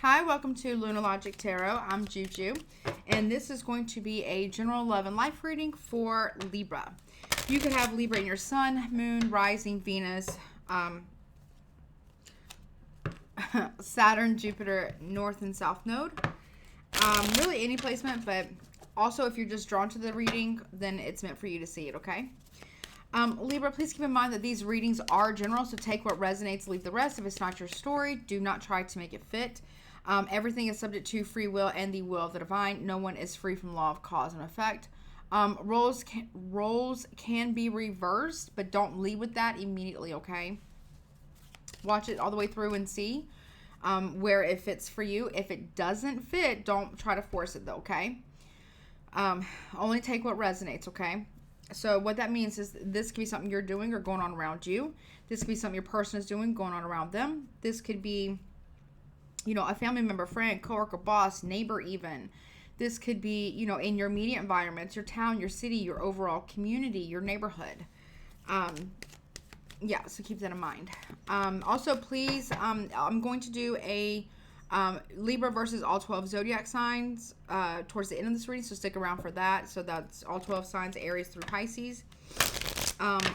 Hi, welcome to Lunar Logic Tarot. I'm Juju, and this is going to be a general love and life reading for Libra. You could have Libra in your sun, moon, rising, Venus, Saturn, Jupiter, north and south node. Really any placement, but also if you're just drawn to the reading, then it's meant for you to see it, okay? Libra, please keep in mind that these readings are general, so take what resonates, leave the rest. If it's not your story, do not try to make it fit. Everything is subject to free will and the will of the divine. No one is free from law of cause and effect. Roles can be reversed, but don't lead with that immediately, okay? Watch it all the way through and see where it fits for you. If it doesn't fit, don't try to force it, though, okay? Only take what resonates, okay? So what that means is this could be something you're doing or going on around you. This could be something your person is doing, going on around them. This could be, you know, a family member, friend, coworker, boss, neighbor even. This could be, you know, in your immediate environment, your town, your city, your overall community, your neighborhood. Yeah, so keep that in mind. Also, please, I'm going to do a Libra versus all 12 zodiac signs towards the end of this reading, so stick around for that. So that's all 12 signs, Aries through Pisces.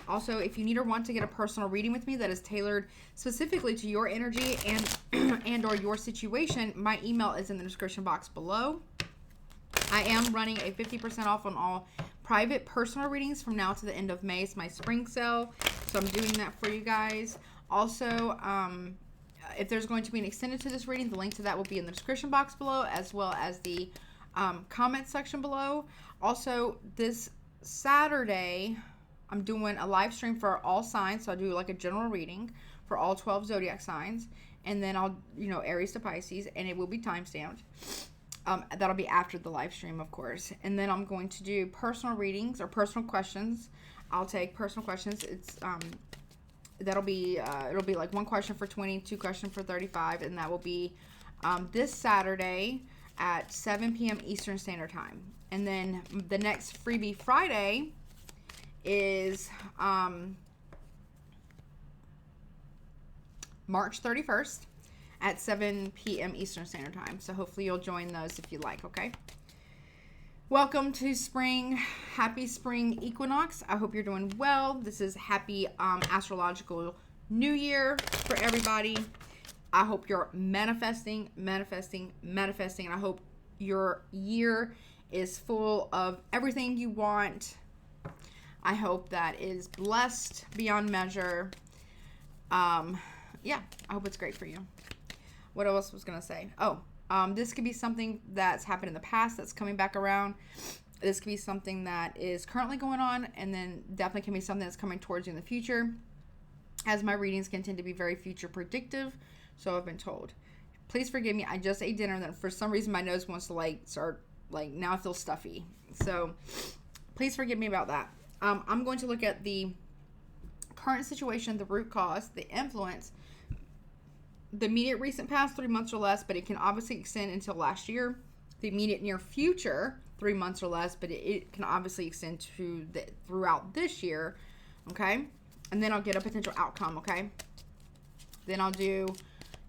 Also, if you need or want to get a personal reading with me that is tailored specifically to your energy and or your situation, my email is in the description box below. I am running a 50% off on all private personal readings from now to the end of May. It's my spring sale, so I'm doing that for you guys. Also, if there's going to be an extended to this reading, the link to that will be in the description box below, as well as the comment section below. Also, this Saturday, I'm doing a live stream for all signs, so I'll do like a general reading for all 12 zodiac signs, and then I'll, you know, Aries to Pisces, and it will be time-stamped. That'll be after the live stream, of course. And then I'm going to do personal readings or personal questions. I'll take personal questions. It's that'll be it'll be like one question for 20, two questions for 35, and that will be this Saturday at 7 p.m. Eastern Standard Time. And then the next freebie Friday is March 31st at 7 p.m. Eastern Standard Time. So hopefully you'll join those if you like, okay? Welcome to spring. Happy spring equinox. I hope you're doing well. This is happy astrological new year for everybody. I hope you're manifesting, and I hope your year is full of everything you want. I hope that is blessed beyond measure. Yeah, I hope it's great for you. What else was going to say? Oh, this could be something that's happened in the past that's coming back around. This could be something that is currently going on, and then definitely can be something that's coming towards you in the future, as my readings can tend to be very future predictive, so I've been told. Please forgive me. I just ate dinner, and then for some reason my nose wants to like start, like now I feel stuffy. So please forgive me about that. I'm going to look at the current situation, the root cause, the influence, the immediate recent past, 3 months or less, but it can obviously extend until last year. The immediate near future, 3 months or less, but it can obviously extend to throughout this year, okay? And then I'll get a potential outcome, okay? Then I'll do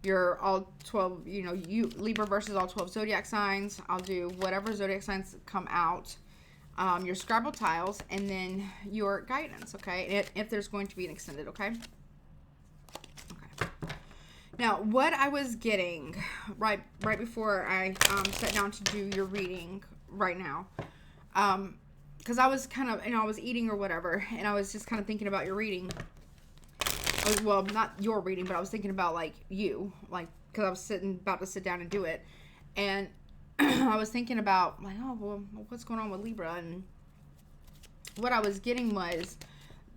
your all 12, you know, Libra versus all 12 zodiac signs. I'll do whatever zodiac signs come out, your Scrabble tiles, and then your guidance, okay? If there's going to be an extended, okay? Now, what I was getting right before I sat down to do your reading right now, because I was kind of, you know, I was eating or whatever, and I was just kind of thinking about your reading. Well, not your reading, but I was thinking about, like, you, like, because I was about to sit down and do it, and I was thinking about, like, oh, well, what's going on with Libra, and what I was getting was,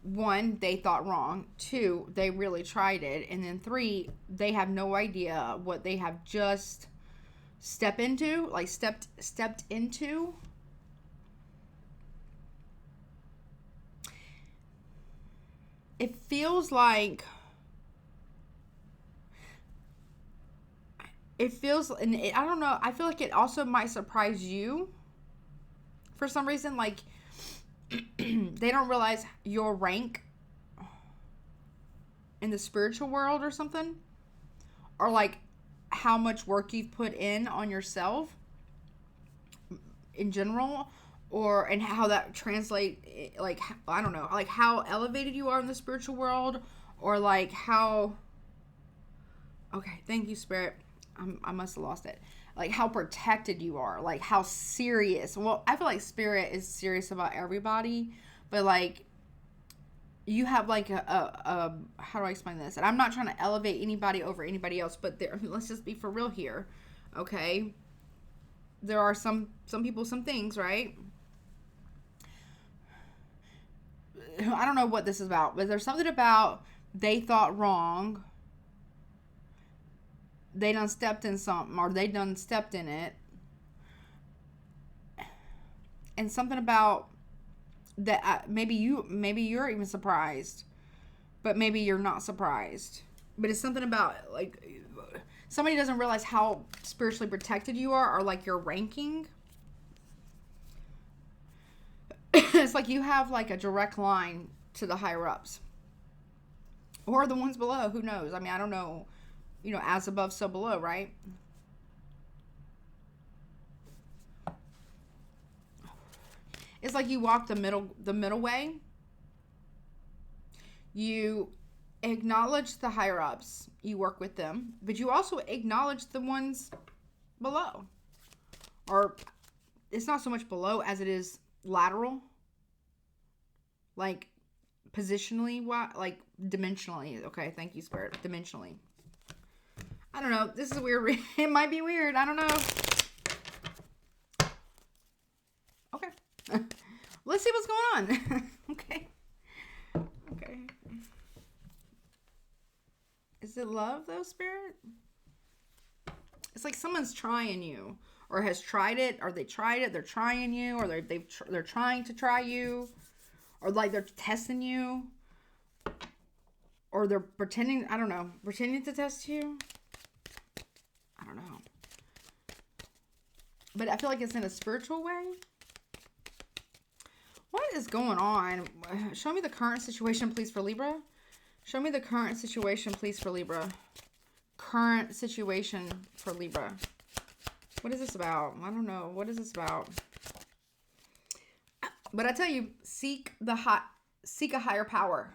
1, they thought wrong. 2, they really tried it. And then 3, they have no idea what they have just stepped into. It feels like, and I don't know, I feel like it also might surprise you for some reason, like, they don't realize your rank in the spiritual world or something, or like how much work you've put in on yourself in general, or and how that translate, like, I don't know, like how elevated you are in the spiritual world, or like how, okay, thank you, Spirit. I must have lost it. Like how protected you are, like how serious. Well, I feel like Spirit is serious about everybody, but like you have like a how do I explain this? And I'm not trying to elevate anybody over anybody else, but there, let's just be for real here, okay? There are some people, some things, right? I don't know what this is about, but there's something about they thought wrong. They done stepped in something, or they done stepped in it. And something about that, maybe you're even surprised, but maybe you're not surprised. But it's something about like somebody doesn't realize how spiritually protected you are, or like your ranking. It's like you have like a direct line to the higher ups, or the ones below. Who knows? I mean, I don't know. You know, as above, so below, right? It's like you walk the middle way. You acknowledge the higher ups. You work with them, but you also acknowledge the ones below. Or it's not so much below as it is lateral. Like positionally, like dimensionally. Okay, thank you, Spirit. Dimensionally. I don't know. This is weird. It might be weird. I don't know. Okay. Let's see what's going on. Okay. Okay. Is it love though, Spirit? It's like someone's trying you, or has tried it, or they tried it. They're trying you, or they're trying to try you, or like they're testing you, or they're pretending. I don't know, pretending to test you. I don't know. But I feel like it's in a spiritual way. What is going on? Show me the current situation, please, for Libra. Show me the current situation, please, for Libra. Current situation for Libra. What is this about? I don't know. What is this about? But I tell you, seek a higher power.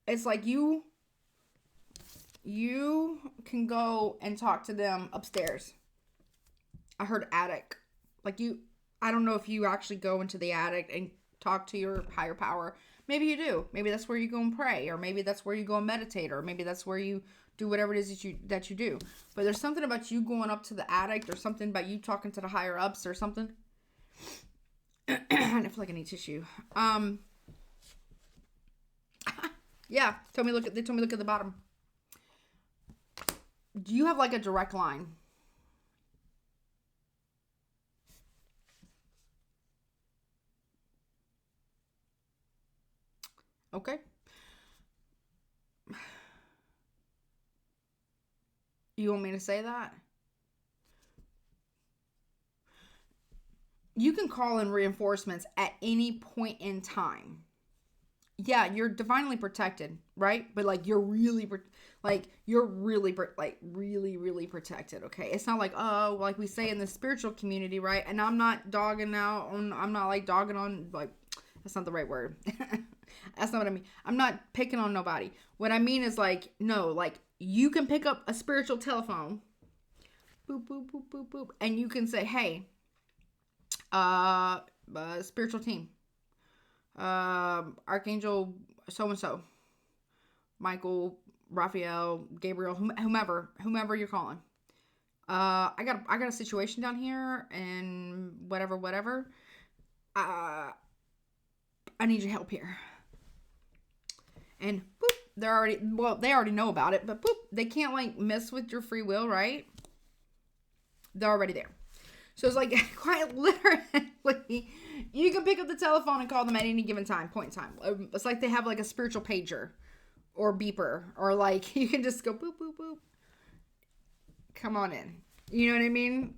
It's like you can go and talk to them upstairs. I heard attic. Like I don't know if you actually go into the attic and talk to your higher power. Maybe you do. Maybe that's where you go and pray, or maybe that's where you go and meditate, or maybe that's where you do whatever it is that you do. But there's something about you going up to the attic, or something about you talking to the higher ups, or something. I feel like I need tissue. Yeah. They told me look at the bottom. Do you have like a direct line? Okay. You want me to say that? You can call in reinforcements at any point in time. Yeah, you're divinely protected, right? But like you're really really protected, okay? It's not like, oh, like we say in the spiritual community, right? And I'm not dogging on, like, that's not the right word. That's not what I mean. I'm not picking on nobody. What I mean is like, no, like you can pick up a spiritual telephone, boop, boop, boop, boop, boop, and you can say, hey, spiritual team, Archangel so-and-so, Michael, Raphael, Gabriel, whomever you're calling. I got a situation down here, and whatever. I need your help here. And boop, they already know about it, but boop, they can't like mess with your free will, right? They're already there. So it's like quite literally, you can pick up the telephone and call them at any given point in time. It's like they have like a spiritual pager or beeper, or like you can just go boop, boop, boop. Come on in. You know what I mean?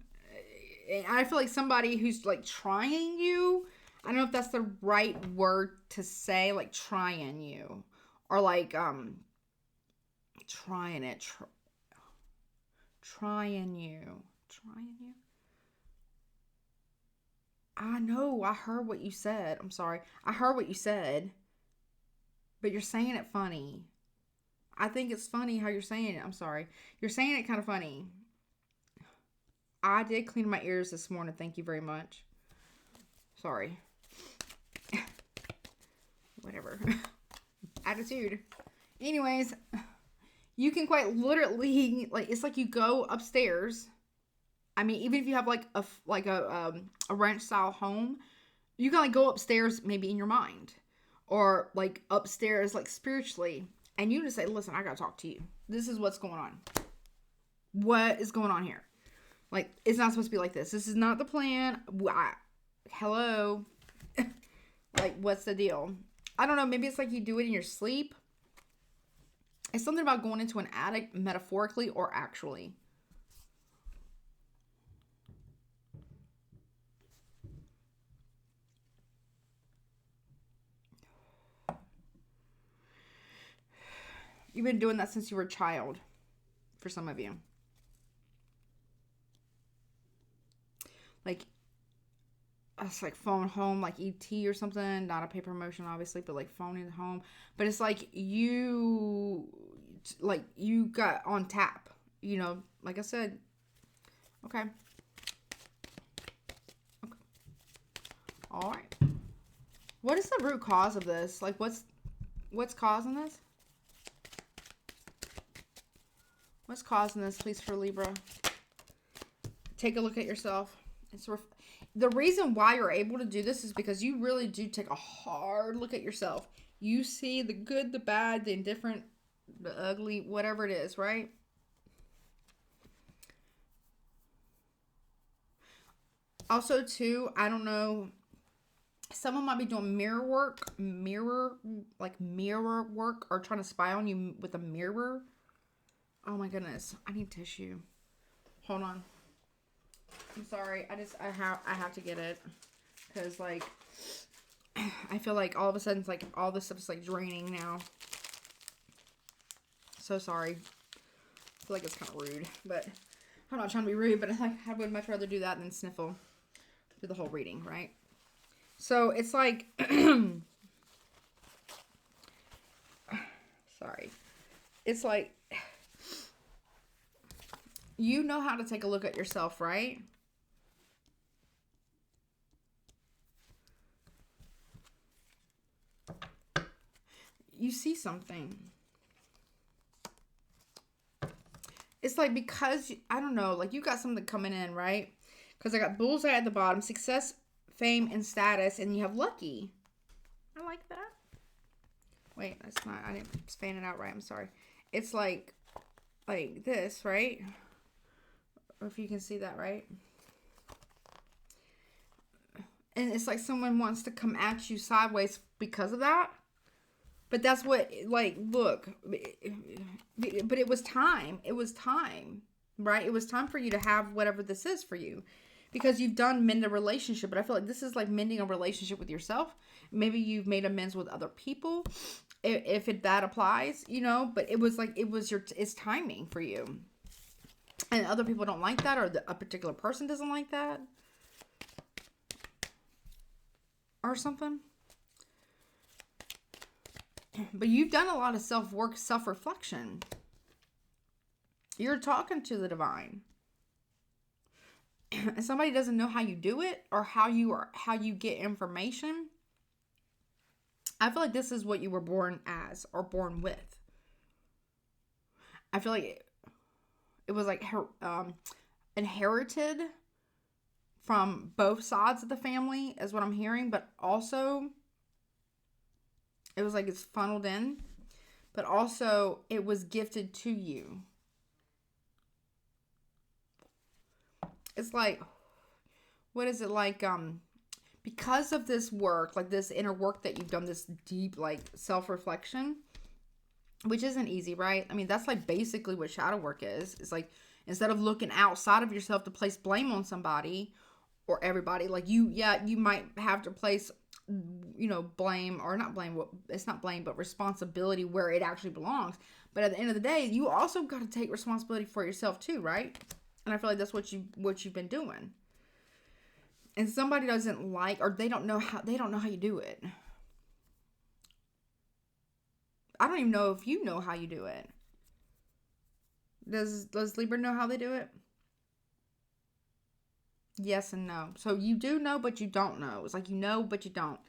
I feel like somebody who's like trying you, I don't know if that's the right word to say, like trying you, or like trying it. Trying you. I know. I heard what you said. I'm sorry. I heard what you said. But you're saying it funny. I think it's funny how you're saying it. I'm sorry. You're saying it kind of funny. I did clean my ears this morning. Thank you very much. Sorry. Whatever. Attitude. Anyways, you can quite literally, like, it's like you go upstairs. I mean, even if you have like a ranch style home, you can like go upstairs maybe in your mind, or like upstairs like spiritually, and you just say, listen, I gotta talk to you. This is what's going on. What is going on here? Like, it's not supposed to be like this. This is not the plan. Hello. Like, what's the deal? I don't know. Maybe it's like you do it in your sleep. It's something about going into an attic metaphorically or actually. You've been doing that since you were a child, for some of you. Like, it's like phone home, like ET or something. Not a paper motion, obviously, but like phoning home. But it's like you got on tap, you know, like I said. Okay. All right. What is the root cause of this? Like, what's causing this? What's causing this, please, for Libra? Take a look at yourself. The reason why you're able to do this is because you really do take a hard look at yourself. You see the good, the bad, the indifferent, the ugly, whatever it is, right? Also, too, I don't know. Someone might be doing mirror work, or trying to spy on you with a mirror. Oh my goodness. I need tissue. Hold on. I'm sorry. I have to get it. Because, like, I feel like all of a sudden it's like all this stuff is like draining now. So sorry. I feel like it's kind of rude. But I'm not trying to be rude, but I would much rather do that than sniffle through the whole reading, right? So it's like, sorry. It's like, you know how to take a look at yourself, right? You see something. It's like, because, I don't know, like you got something coming in, right? Because I got bullseye at the bottom, success, fame, and status, and you have lucky. I like that. Wait, that's not, I didn't span it out right. I'm sorry. It's like this, right? Or if you can see that, right? And it's like someone wants to come at you sideways because of that. But that's what, like, look. But it was time. It was time, right? It was time for you to have whatever this is for you. Because you've done mend a relationship. But I feel like this is like mending a relationship with yourself. Maybe you've made amends with other people. If that applies, you know. But it was like, it's timing for you. And other people don't like that, or a particular person doesn't like that, or something. But you've done a lot of self-work, self-reflection. You're talking to the divine. And somebody doesn't know how you do it, or how you get information. I feel like this is what you were born as, or born with. I feel like it was like inherited from both sides of the family, is what I'm hearing. But also, it was like it's funneled in. But also, it was gifted to you. It's like, what is it like? Because of this work, like this inner work that you've done, this deep, like, self-reflection, which isn't easy, right? I mean, that's like basically what shadow work is. It's like, instead of looking outside of yourself to place blame on somebody or everybody, like you might have to place you know, blame, or not blame, it's not blame, but responsibility where it actually belongs. But at the end of the day, you also got to take responsibility for yourself too, right? And I feel like that's what you've been doing. And somebody doesn't like, or they don't know how you do it. I don't even know if you know how you do it. Does Libra know how they do it? Yes and no. So you do know, but you don't know. It's like you know, but you don't.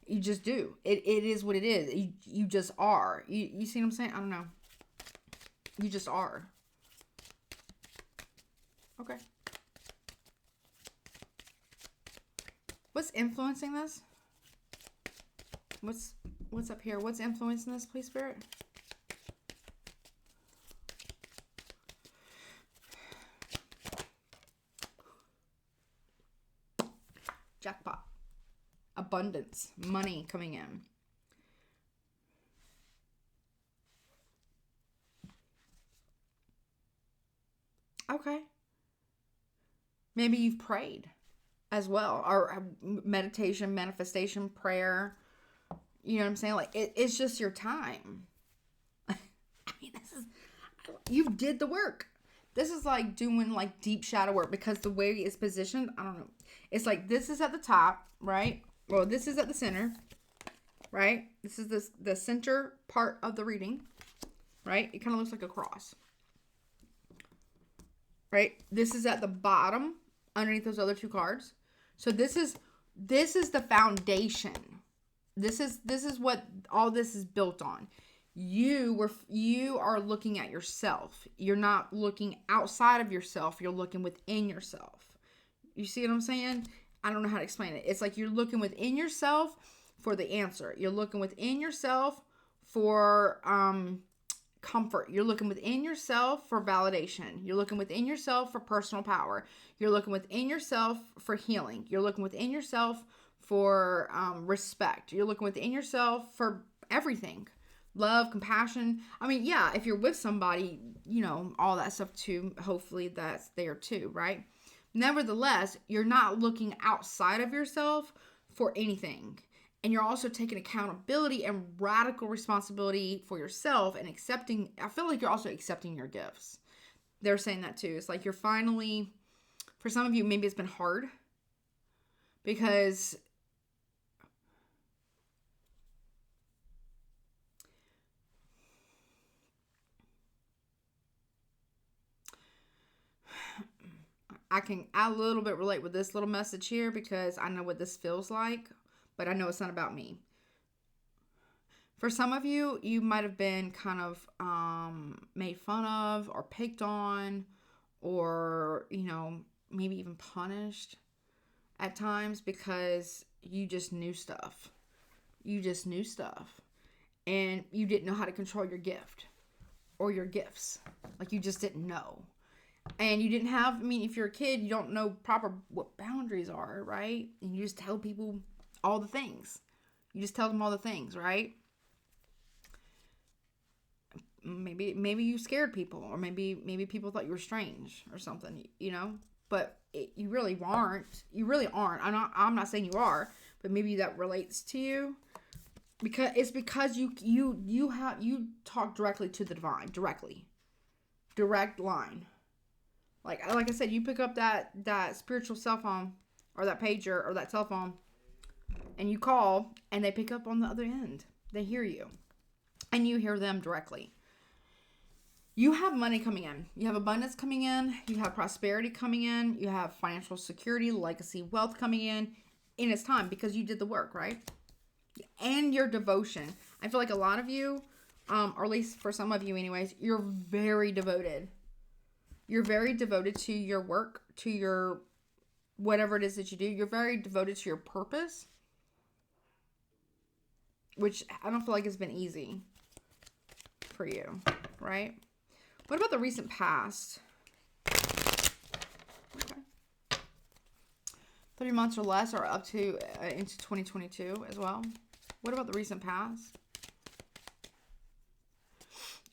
You just do. It is what it is. You just are. You see what I'm saying? I don't know. You just are. Okay. What's influencing this? What's up here? What's influencing this, please, Spirit? Jackpot. Abundance. Money coming in. Okay. Maybe you've prayed as well. Or meditation, manifestation, prayer. You know what I'm saying? Like, it's just your time. I mean, you did the work. This is like doing like deep shadow work, because the way it's positioned, I don't know. It's like this is at the top, right? Well, this is at the center, right? This is the center part of the reading, right? It kind of looks like a cross, right? This is at the bottom underneath those other two cards. So this is the foundation. This is what all this is built on. You are looking at yourself. You're not looking outside of yourself. You're looking within yourself. You see what I'm saying? I don't know how to explain it. It's like you're looking within yourself for the answer. You're looking within yourself for comfort. You're looking within yourself for validation. You're looking within yourself for personal power. You're looking within yourself for healing. You're looking within yourself for respect. You're looking within yourself for everything. Love, compassion. I mean, yeah, if you're with somebody, you know, all that stuff too, hopefully that's there too, right? Nevertheless, you're not looking outside of yourself for anything. And you're also taking accountability and radical responsibility for yourself and accepting. I feel like you're also accepting your gifts. They're saying that too. It's like you're finally, for some of you, maybe it's been hard because I can a little bit relate with this little message here, because I know what this feels like, but I know it's not about me. For some of you, you might have been kind of made fun of or picked on, or, you know, maybe even punished at times because you just knew stuff. You just knew stuff. And you didn't know how to control your gift or your gifts. Like, you just didn't know. And you didn't have, I mean, if you're a kid, you don't know proper what boundaries are, right? And you just tell people all the things. You just tell them all the things, right? Maybe you scared people, or maybe people thought you were strange or something, you know? But you really aren't. You really aren't. I'm not saying you are, but maybe that relates to you. Because you talk directly to the divine, direct line. Like I said, you pick up that spiritual cell phone, or that pager, or that cell phone, and you call, and they pick up on the other end. They hear you, and you hear them directly. You have money coming in. You have abundance coming in. You have prosperity coming in. You have financial security, legacy, wealth coming in its time, because you did the work, right? And your devotion. I feel like a lot of you, or at least for some of you anyways, you're very devoted. You're very devoted to your work, to your whatever it is that you do. You're very devoted to your purpose, which I don't feel like has been easy for you, right? What about the recent past? Okay. 30 months or less, or up to into 2022 as well. What about the recent past?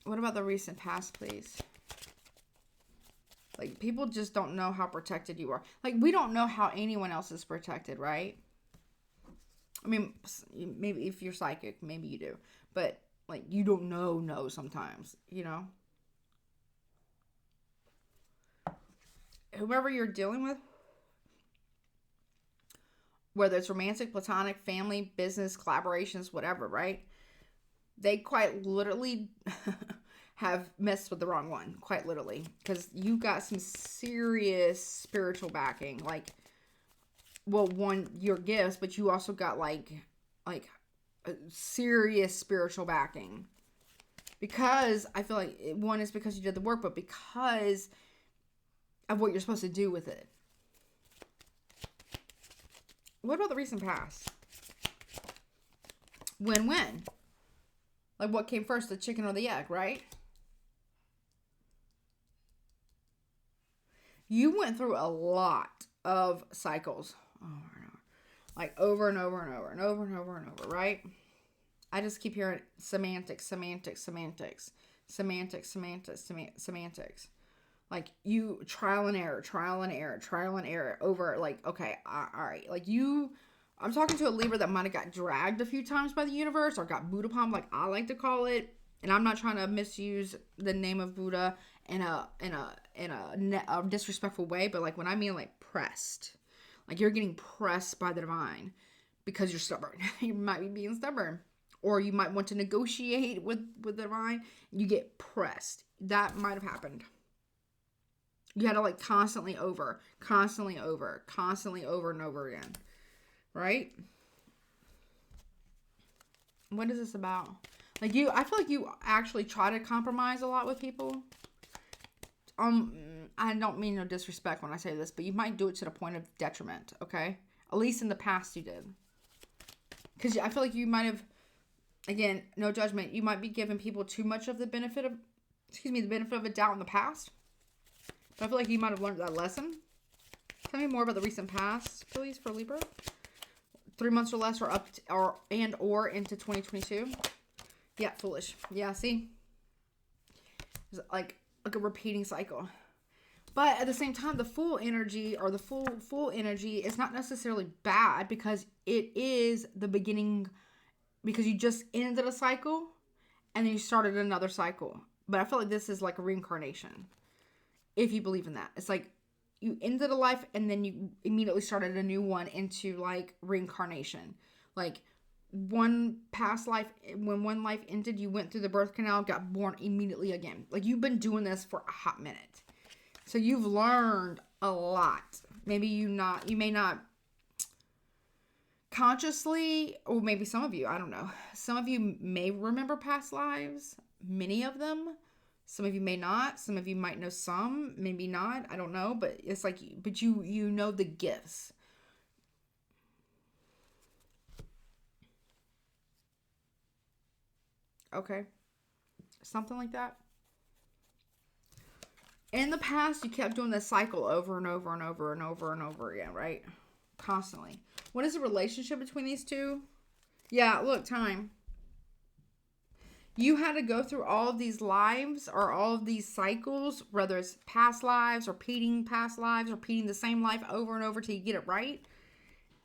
What about the recent past, please? Like, people just don't know how protected you are. Like, we don't know how anyone else is protected, right? I mean, maybe if you're psychic, maybe you do. But, like, you don't know sometimes, you know? Whoever you're dealing with, whether it's romantic, platonic, family, business, collaborations, whatever, right? They quite literally have messed with the wrong one, quite literally. Because you got some serious spiritual backing. Like, well, one, your gifts, but you also got, like a serious spiritual backing. Because I feel like, one is because you did the work, but because of what you're supposed to do with it. What about the recent past? Win-win. Like, what came first, the chicken or the egg, right? You went through a lot of cycles. Like, over and over and over and over and over and over, right? I just keep hearing semantics. Like, you trial and error over, like, okay, all right. Like, I'm talking to a Libra that might have got dragged a few times by the universe or got Buddha palm, like I like to call it. And I'm not trying to misuse the name of Buddha in a disrespectful way, but like when I mean like pressed, like you're getting pressed by the divine because you're stubborn. You might be being stubborn, or you might want to negotiate with the divine. You get pressed. That might have happened. You had to like constantly over and over again. Right? What is this about? Like I feel like you actually try to compromise a lot with people. I don't mean no disrespect when I say this, but you might do it to the point of detriment, okay? At least in the past you did. Because I feel like you might have, again, no judgment, you might be giving people too much of the benefit of a doubt in the past. But I feel like you might have learned that lesson. Tell me more about the recent past, please, for Libra. 3 months or less, or up to, or into 2022. Yeah, foolish. Yeah, see? It's like a repeating cycle. But at the same time, the full energy or the full energy is not necessarily bad because it is the beginning, because you just ended a cycle and then you started another cycle. But I feel like this is like a reincarnation. If you believe in that. It's like you ended a life and then you immediately started a new one into like reincarnation. Like one past life, when one life ended, you went through the birth canal, got born immediately again. Like you've been doing this for a hot minute. So you've learned a lot. Maybe you may not consciously, or maybe some of you, I don't know. Some of you may remember past lives, many of them. Some of you may not. Some of you might know some, maybe not. I don't know. But it's like, but you know the gifts. Okay. Something like that. In the past, you kept doing this cycle over and over and over and over and over again, right? Constantly. What is the relationship between these two? Yeah, look, time. You had to go through all of these lives or all of these cycles, whether it's past lives, repeating past lives, repeating the same life over and over till you get it right.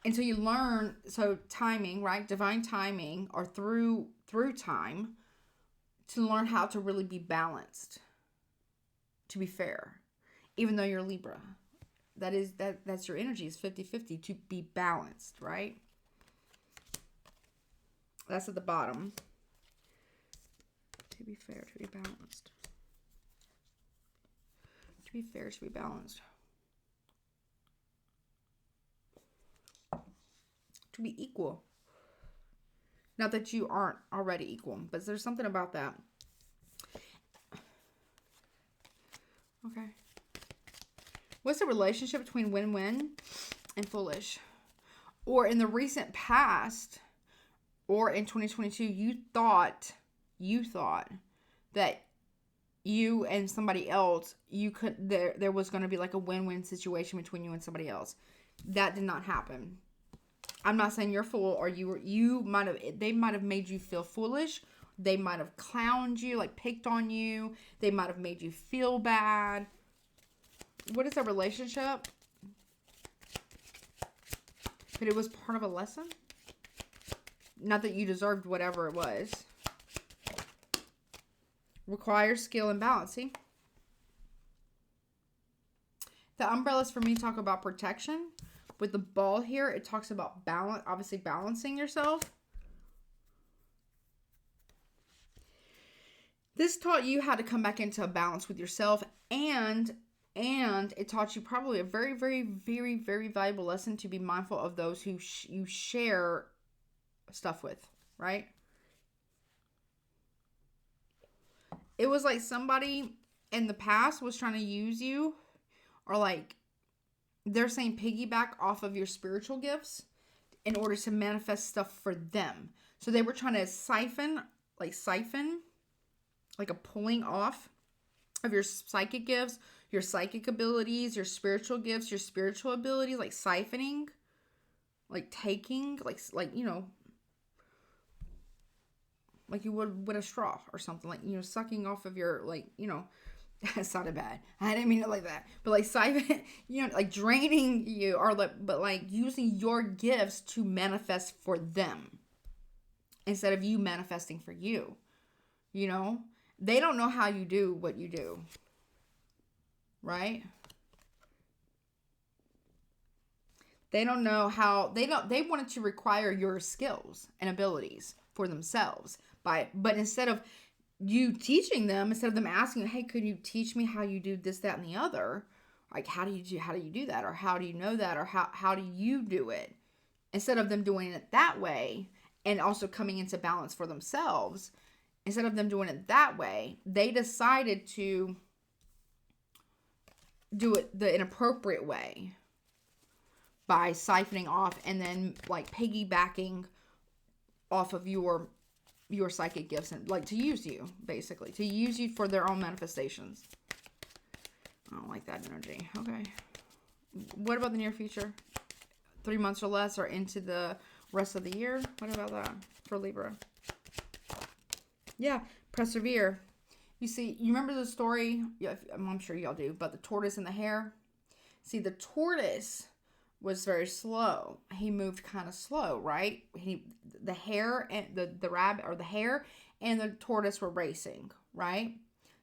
Until you learn, so timing, right? Divine timing, or through time, to learn how to really be balanced. To be fair. Even though you're Libra. That's your energy, is 50-50, to be balanced, right? That's at the bottom. To be fair, to be balanced. To be fair, to be balanced. To be equal. Not that you aren't already equal, but there's something about that. Okay. What's the relationship between win-win and foolish? Or in the recent past, or in 2022, you thought that you and somebody else, there was going to be like a win-win situation between you and somebody else. That did not happen. I'm not saying you're a fool, or they might have made you feel foolish. They might have clowned you, like picked on you. They might have made you feel bad. What is that relationship? But it was part of a lesson? not that you deserved whatever it was. Requires skill and balance. See? The umbrellas for me talk about protection. With the ball here, it talks about balance, obviously balancing yourself. This taught you how to come back into a balance with yourself, and it taught you probably a very, very, very, very valuable lesson to be mindful of those who you share stuff with, right? It was like somebody in the past was trying to use you, or like they're saying piggyback off of your spiritual gifts in order to manifest stuff for them. So they were trying to siphon, like a pulling off of your psychic gifts, your psychic abilities, your spiritual gifts, your spiritual abilities, like siphoning, like taking, like you know, like you would with a straw or something, like, you know, sucking off of your, like, you know, it sounded bad. I didn't mean it like that, but like siphon, you know, like draining you, or like, but like using your gifts to manifest for them instead of you manifesting for you. You know, they don't know how you do what you do, right? They don't know how, they wanted to require your skills and abilities for themselves but instead of you teaching them, instead of them asking, hey, could you teach me how you do this, that, and the other? Like, how do you do that? Or how do you know that? Or how do you do it? Instead of them doing it that way and also coming into balance for themselves, instead of them doing it that way, they decided to do it the inappropriate way by siphoning off and then like piggybacking off of your psychic gifts, and like to use you, basically to use you for their own manifestations. I don't like that energy. Okay, what about the near future? 3 months or less, or into the rest of the year? What about that for Libra? Yeah, persevere. You see, you remember the story? Yeah, I'm sure y'all do, but the tortoise and the hare. See, the tortoise was very slow. He moved kind of slow, right? The hare and the rabbit, or the hare and the tortoise were racing, right?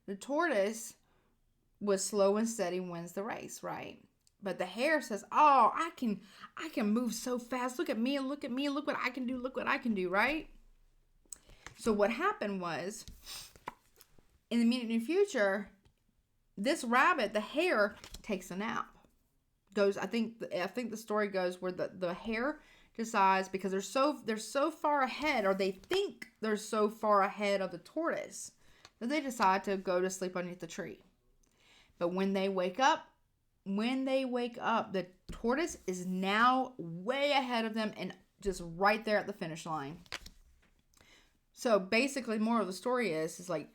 The tortoise was slow and steady, wins the race, right? But the hare says, "Oh, I can move so fast. Look at me, look at me, look what I can do, look what I can do," right? So what happened was, in the immediate future, this rabbit, the hare, takes a nap. I think the story goes where the hare decides, because they're so far ahead, or they think they're so far ahead of the tortoise, that they decide to go to sleep underneath the tree. But when they wake up, the tortoise is now way ahead of them and just right there at the finish line. So basically, the moral of the story is like,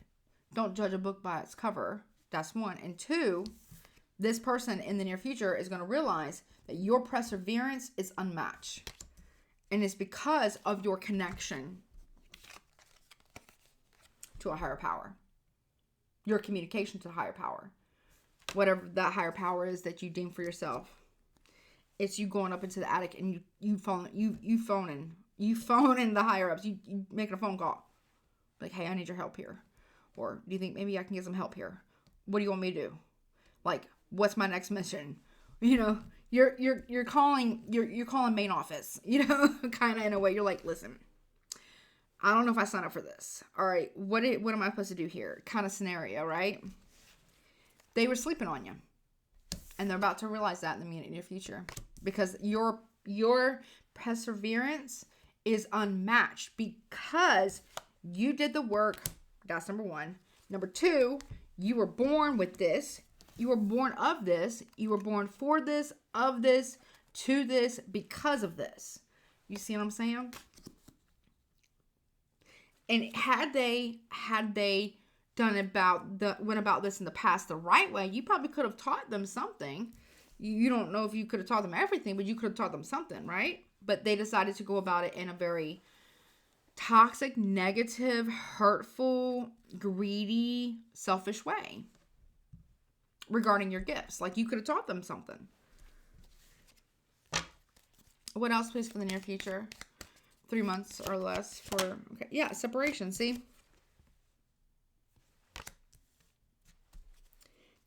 don't judge a book by its cover. That's one. And two, this person in the near future is going to realize that your perseverance is unmatched. And it's because of your connection to a higher power. Your communication to a higher power. Whatever that higher power is that you deem for yourself. It's you going up into the attic and you phoning the higher ups. You making a phone call. Like, hey, I need your help here. Or do you think maybe I can get some help here? What do you want me to do? Like, what's my next mission? You know, you're calling main office, you know, kind of in a way. You're like, listen, I don't know if I signed up for this. All right, what am I supposed to do here? Kind of scenario, right? They were sleeping on you, and they're about to realize that in the near future, because your perseverance is unmatched because you did the work. That's number one. Number two, you were born with this. You were born of this. You were born for this, of this, to this, because of this. You see what I'm saying? And had they went about this in the past the right way, you probably could have taught them something. You don't know if you could have taught them everything, but you could have taught them something, right? But they decided to go about it in a very toxic, negative, hurtful, greedy, selfish way regarding your gifts. Like, you could have taught them something. What else, please, for the near future? 3 months or less for, okay, yeah, separation, see?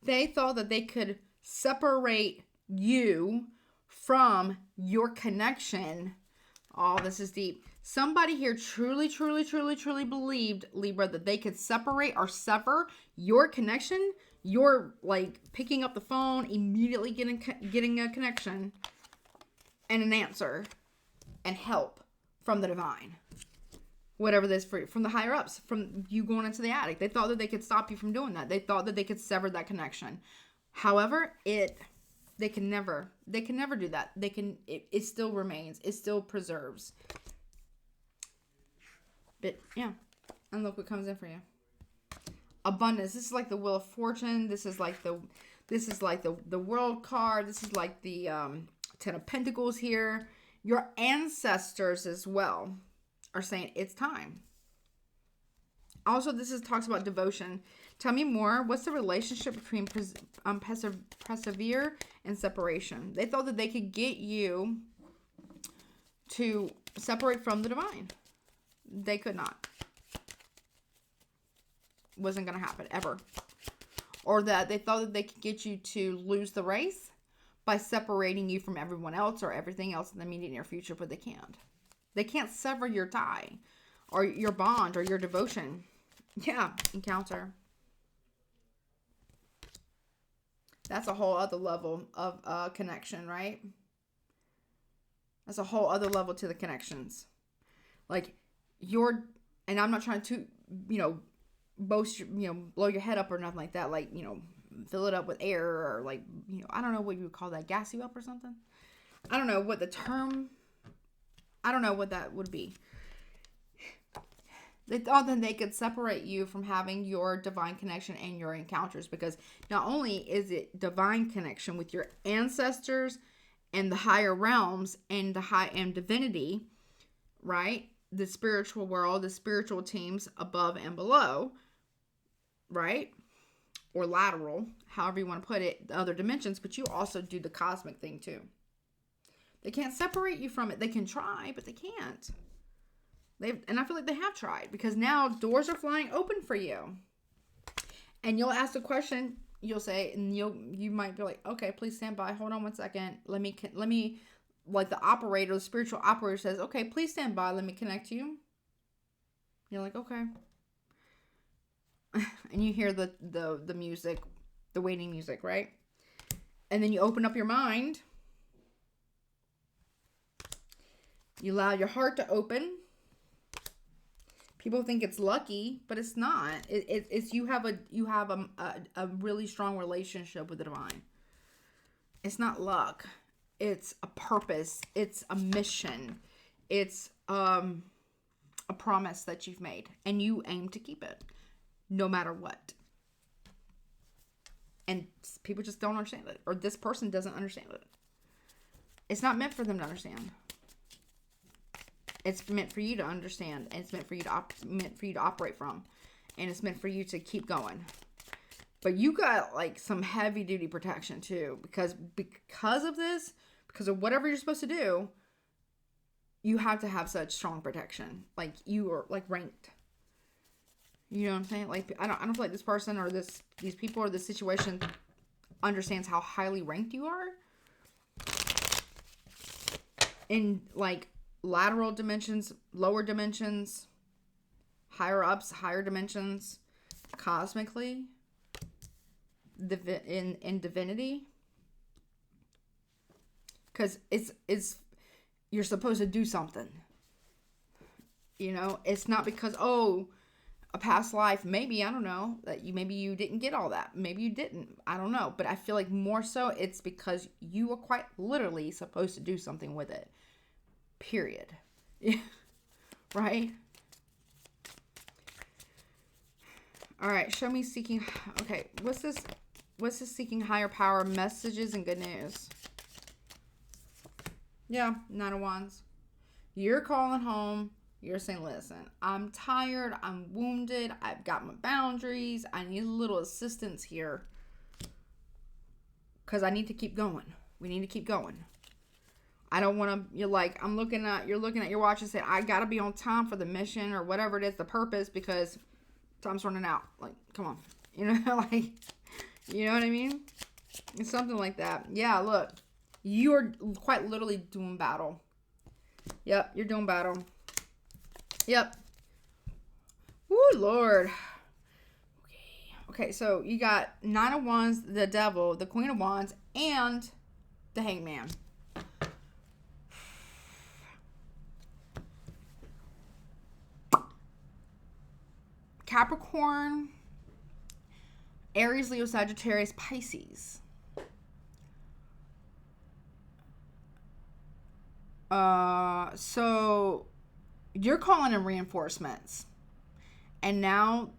They thought that they could separate you from your connection. Oh, this is deep. Somebody here truly, truly, truly, truly believed, Libra, that they could separate or sever your connection. You're like picking up the phone, immediately getting a connection and an answer and help from the divine. Whatever this from the higher ups, from you going into the attic. They thought that they could stop you from doing that. They thought that they could sever that connection. However, they can never do that. It still remains. It still preserves. But yeah, and look what comes in for you. Abundance. This is like the Wheel of Fortune. This is like the World card. This is like the Ten of Pentacles here. Your ancestors as well are saying it's time. Also, talks about devotion. Tell me more. What's the relationship between persevere and separation? They thought that they could get you to separate from the divine. They could not. Wasn't going to happen ever. Or that they thought that they could get you to lose the race by separating you from everyone else or everything else in the immediate near future, but they can't. They can't sever your tie or your bond or your devotion. Yeah, encounter. That's a whole other level of connection, right? That's a whole other level to the connections. Like and I'm not trying to, boast, blow your head up or nothing like that. Like, fill it up with air or like, I don't know what you would call that, gas you up or something. I don't know what I don't know what that would be. They thought that they could separate you from having your divine connection and your encounters, because not only is it divine connection with your ancestors and the higher realms and and divinity, right? The spiritual world, the spiritual teams above and below, right? Or lateral, however you want to put it, the other dimensions, but you also do the cosmic thing too. They can't separate you from it. They can try, but they can't. And I feel like they have tried, because now doors are flying open for you. And you'll ask a question, you'll say, and you might be like, okay, please stand by. Hold on one second. Let me, like the operator, the spiritual operator says, okay, please stand by. Let me connect you. You're like, okay. And you hear the music, the waiting music, right? And then you open up your mind. You allow your heart to open. People think it's lucky, but it's not. It's you have a really strong relationship with the divine. It's not luck. It's a purpose. It's a mission. It's a promise that you've made, and you aim to keep it, no matter what. And people just don't understand it, or this person doesn't understand it. It's not meant for them to understand. It's meant for you to understand, and it's meant for you to operate from, and it's meant for you to keep going. But you got like some heavy duty protection too, because of this, because of whatever you're supposed to do, you have to have such strong protection. Like you are like ranked. You know what I'm saying? Like I don't feel like this person or these people or this situation understands how highly ranked you are. In like lateral dimensions, lower dimensions, higher ups, higher dimensions, cosmically, in divinity, because it's you're supposed to do something. It's not because a past life, maybe, I don't know, that maybe you didn't get all that, maybe you didn't, I don't know, but I feel like more so it's because you were quite literally supposed to do something with it. Period. Right? All right, show me seeking. Okay, what's this seeking higher power messages and good news? Yeah, Nine of Wands. You're calling home. You're saying, listen, I'm tired. I'm wounded. I've got my boundaries. I need a little assistance here, because I need to keep going. We need to keep going. I don't want to, you're like, you're looking at your watch and say, I got to be on time for the mission or whatever it is, the purpose, because time's running out. Like, come on. You know, like, you know what I mean? It's something like that. Yeah, look, you're quite literally doing battle. Yep, you're doing battle. Yep. Woo, Lord. Okay, so you got Nine of Wands, the Devil, the Queen of Wands, and the Hangman. Capricorn, Aries, Leo, Sagittarius, Pisces. So you're calling in reinforcements. And now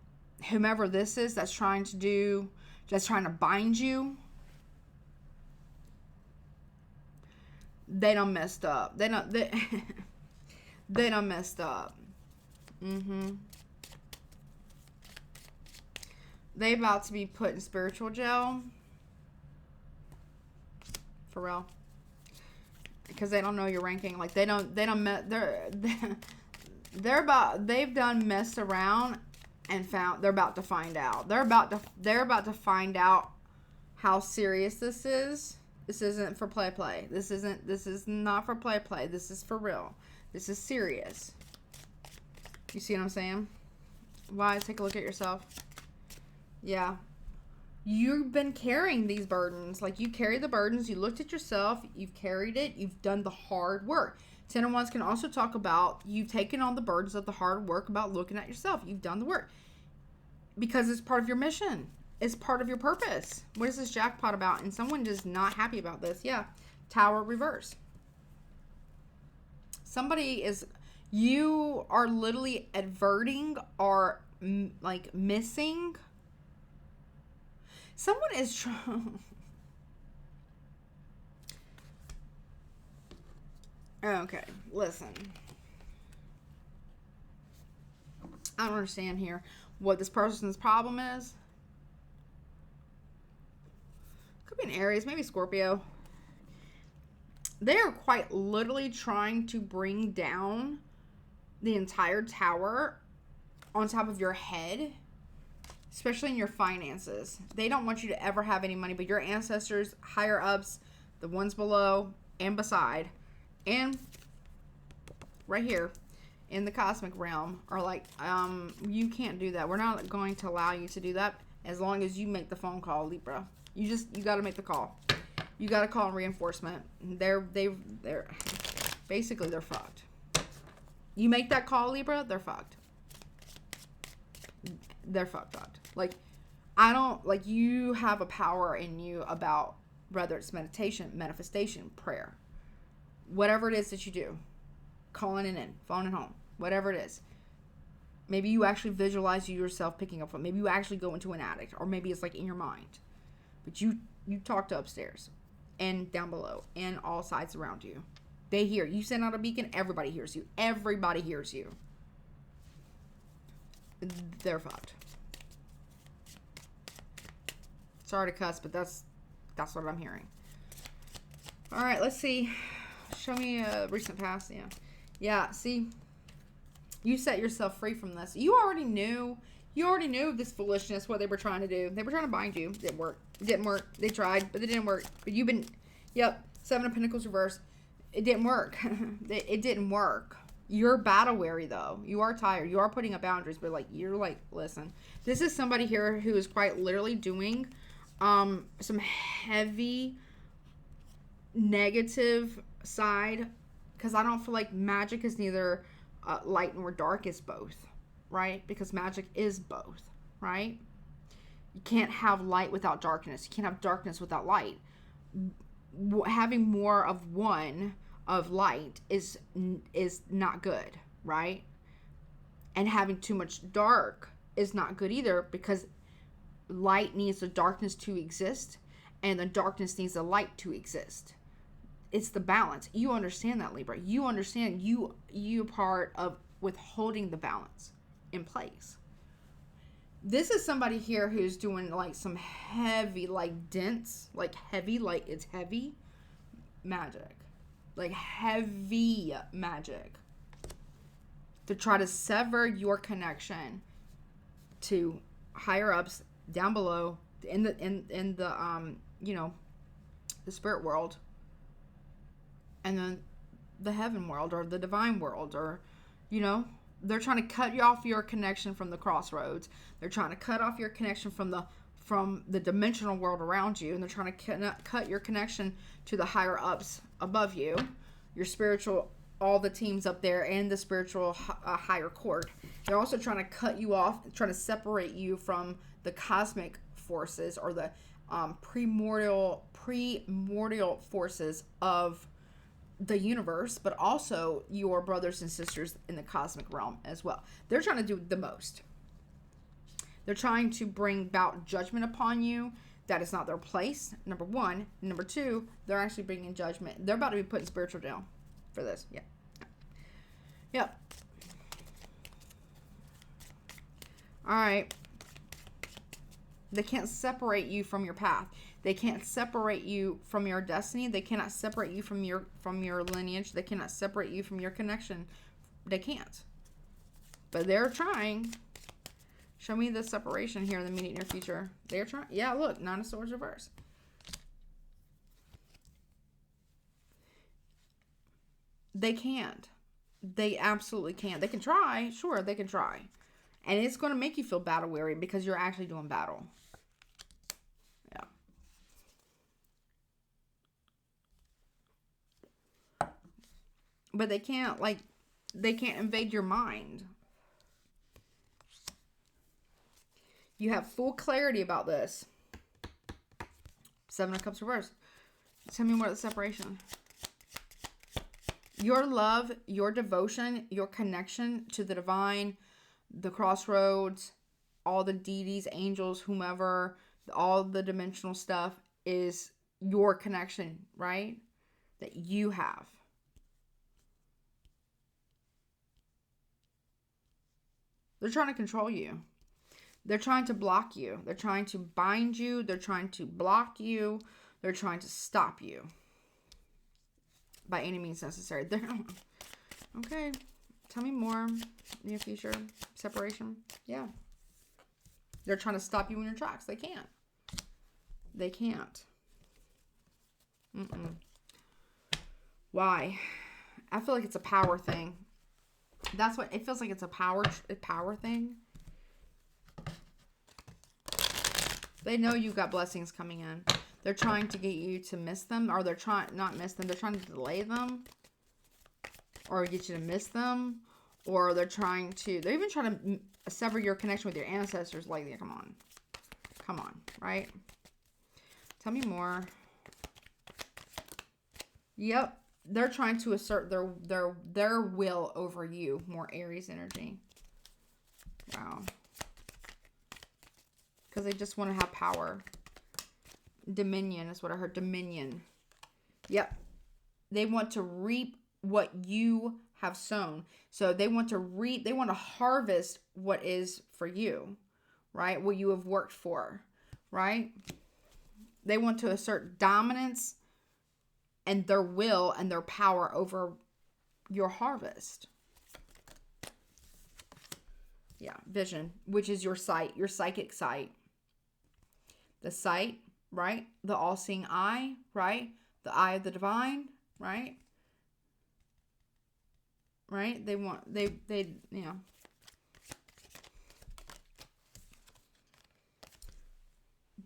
whomever this is that's trying to bind you, they done messed up. They done messed up. They about to be put in spiritual jail. For real. Because they don't know your ranking. Like they've done messed around and they're about to find out. They're about to find out how serious this is. This isn't for play. This is not for play. This is for real. This is serious. You see what I'm saying? Why? Take a look at yourself. Yeah. You've been carrying these burdens. Like, you carry the burdens. You looked at yourself. You've carried it. You've done the hard work. Ten of Wands can also talk about you've taken on the burdens of the hard work about looking at yourself. You've done the work. Because it's part of your mission. It's part of your purpose. What is this jackpot about? And someone is not happy about this. Yeah. Tower reverse. You are literally averting or like missing. Someone is trying. Okay, listen. I don't understand here what this person's problem is. Could be an Aries, maybe Scorpio. They are quite literally trying to bring down the entire tower on top of your head. Especially in your finances. They don't want you to ever have any money, but your ancestors, higher ups, the ones below and beside, and right here in the cosmic realm are like, you can't do that. We're not going to allow you to do that as long as you make the phone call, Libra. You got to make the call. You got to call reinforcement. They're basically, they're fucked. You make that call, Libra, they're fucked. They're fucked. Like, you have a power in you about whether it's meditation, manifestation, prayer, whatever it is that you do, calling it in, phoning home, whatever it is. Maybe you actually visualize yourself picking up phone. Maybe you actually go into an attic, or maybe it's like in your mind, but you talk to upstairs and down below and all sides around you. They hear you. Send out a beacon. Everybody hears you. Everybody hears you. They're fucked. Sorry to cuss, but that's what I'm hearing. All right, let's see. Show me a recent past. Yeah. See, you set yourself free from this. You already knew this foolishness. What they were trying to do. They were trying to bind you. It didn't work. They tried, but it didn't work. But you've been. Yep. Seven of Pentacles reverse. It didn't work. It didn't work. You're battle weary though. You are tired. You are putting up boundaries, but you're like, listen. This is somebody here who is quite literally doing some heavy negative side, because I don't feel like magic is neither light nor dark. It's both, right? Because magic is both, right? You can't have light without darkness. You can't have darkness without light. Having more of one of light is not good, right? And having too much dark is not good either, because light needs the darkness to exist and the darkness needs the light to exist. It's the balance. You understand that, Libra. You understand you part of withholding the balance in place. This is somebody here who's doing some heavy, dense, heavy, it's heavy magic. like heavy magic, to try to sever your connection to higher ups down below in the you know, the spirit world, and then the heaven world or the divine world, or, you know, they're trying to cut you off your connection from the crossroads. They're trying to cut off your connection from the dimensional world around you, and they're trying to cut your connection to the higher ups above you, your spiritual, all the teams up there, and the spiritual higher court. They're also trying to cut you off, trying to separate you from the cosmic forces, or the primordial forces of the universe, but also your brothers and sisters in the cosmic realm as well. They're trying to do the most. They're trying to bring about judgment upon you. That is not their place, number one. Number two, they're actually bringing judgment. They're about to be putting spiritual down for this. Yeah. Yep. All right. They can't separate you from your path. They can't separate you from your destiny. They cannot separate you from your lineage. They cannot separate you from your connection. They can't. But they're trying. Show me the separation here in the immediate near future. They're trying. Yeah, look, Nine of Swords reverse. They can't. They absolutely can't. They can try. Sure, they can try. And it's going to make you feel battle weary because you're actually doing battle. Yeah. But they can't invade your mind. You have full clarity about this. Seven of Cups reversed. Tell me more of the separation. Your love, your devotion, your connection to the divine, the crossroads, all the deities, angels, whomever, all the dimensional stuff is your connection, right? That you have. They're trying to control you. They're trying to block you. They're trying to bind you. They're trying to block you. They're trying to stop you. By any means necessary. Okay. Tell me more. Near future. Separation. Yeah. They're trying to stop you in your tracks. They can't. They can't. Why? I feel like it's a power thing. That's what it feels like. It's a power thing. They know you've got blessings coming in. They're trying to get you to miss them, or they're trying not miss them. They're trying to delay them, or get you to miss them, or they're even trying to sever your connection with your ancestors. Like, come on, right? Tell me more. Yep, they're trying to assert their will over you. More Aries energy. Wow. Because they just want to have power. Dominion is what I heard. Dominion. Yep. They want to reap what you have sown. So they want to harvest what is for you, right? What you have worked for, right? They want to assert dominance and their will and their power over your harvest. Yeah, vision, which is your sight, your psychic sight. The sight, right? The all-seeing eye, right? The eye of the divine, right? Right? They you know.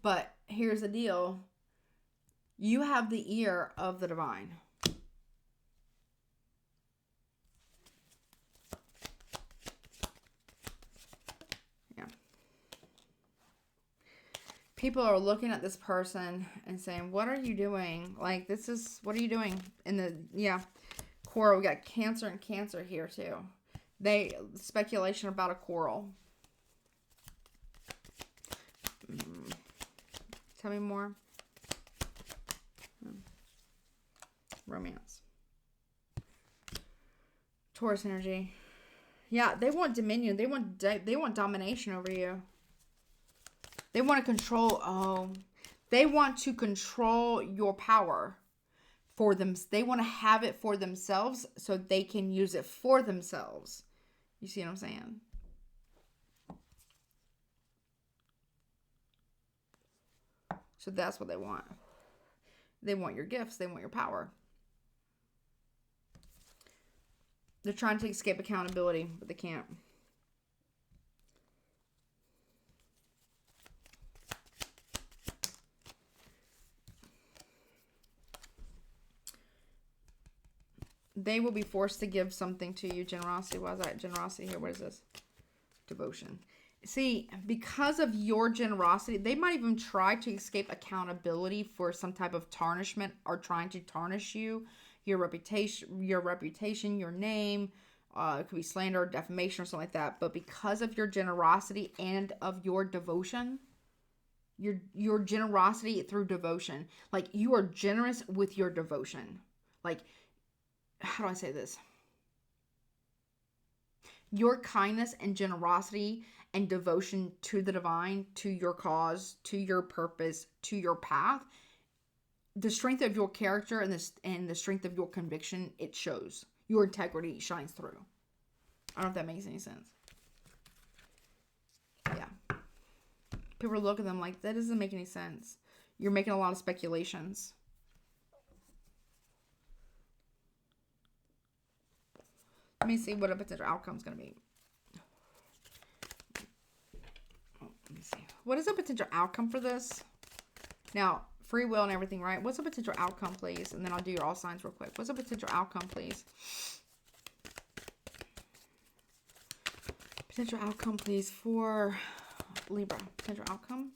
But here's the deal. You have the ear of the divine. Yeah. People are looking at this person and saying, what are you doing? Like, what are you doing? In the, coral, we got Cancer and Cancer here too. Speculation about a coral. Tell me more. Romance. Taurus energy. Yeah, they want dominion. They want domination over you. They want to control. They want to control your power for them. They want to have it for themselves so they can use it for themselves. You see what I'm saying? So that's what they want. They want your gifts. They want your power. They're trying to escape accountability, but they can't. They will be forced to give something to you. Generosity. Why is that? Generosity here. What is this? Devotion. See, because of your generosity, they might even try to escape accountability for some type of tarnishment or trying to tarnish you, your reputation, your name. It could be slander or defamation or something like that. But because of your generosity and of your devotion, your generosity through devotion, like you are generous with your devotion. Like, how do I say this? Your kindness and generosity and devotion to the divine, to your cause, to your purpose, to your path, the strength of your character and the strength of your conviction, it shows. Your integrity shines through. I don't know if that makes any sense. Yeah. People look at them like, that doesn't make any sense. You're making a lot of speculations. Let me see what a potential outcome is going to be. Let me see. What is a potential outcome for this? Now, free will and everything, right? What's a potential outcome, please? And then I'll do your all signs real quick. What's a potential outcome, please? Potential outcome, please, for Libra. Potential outcome.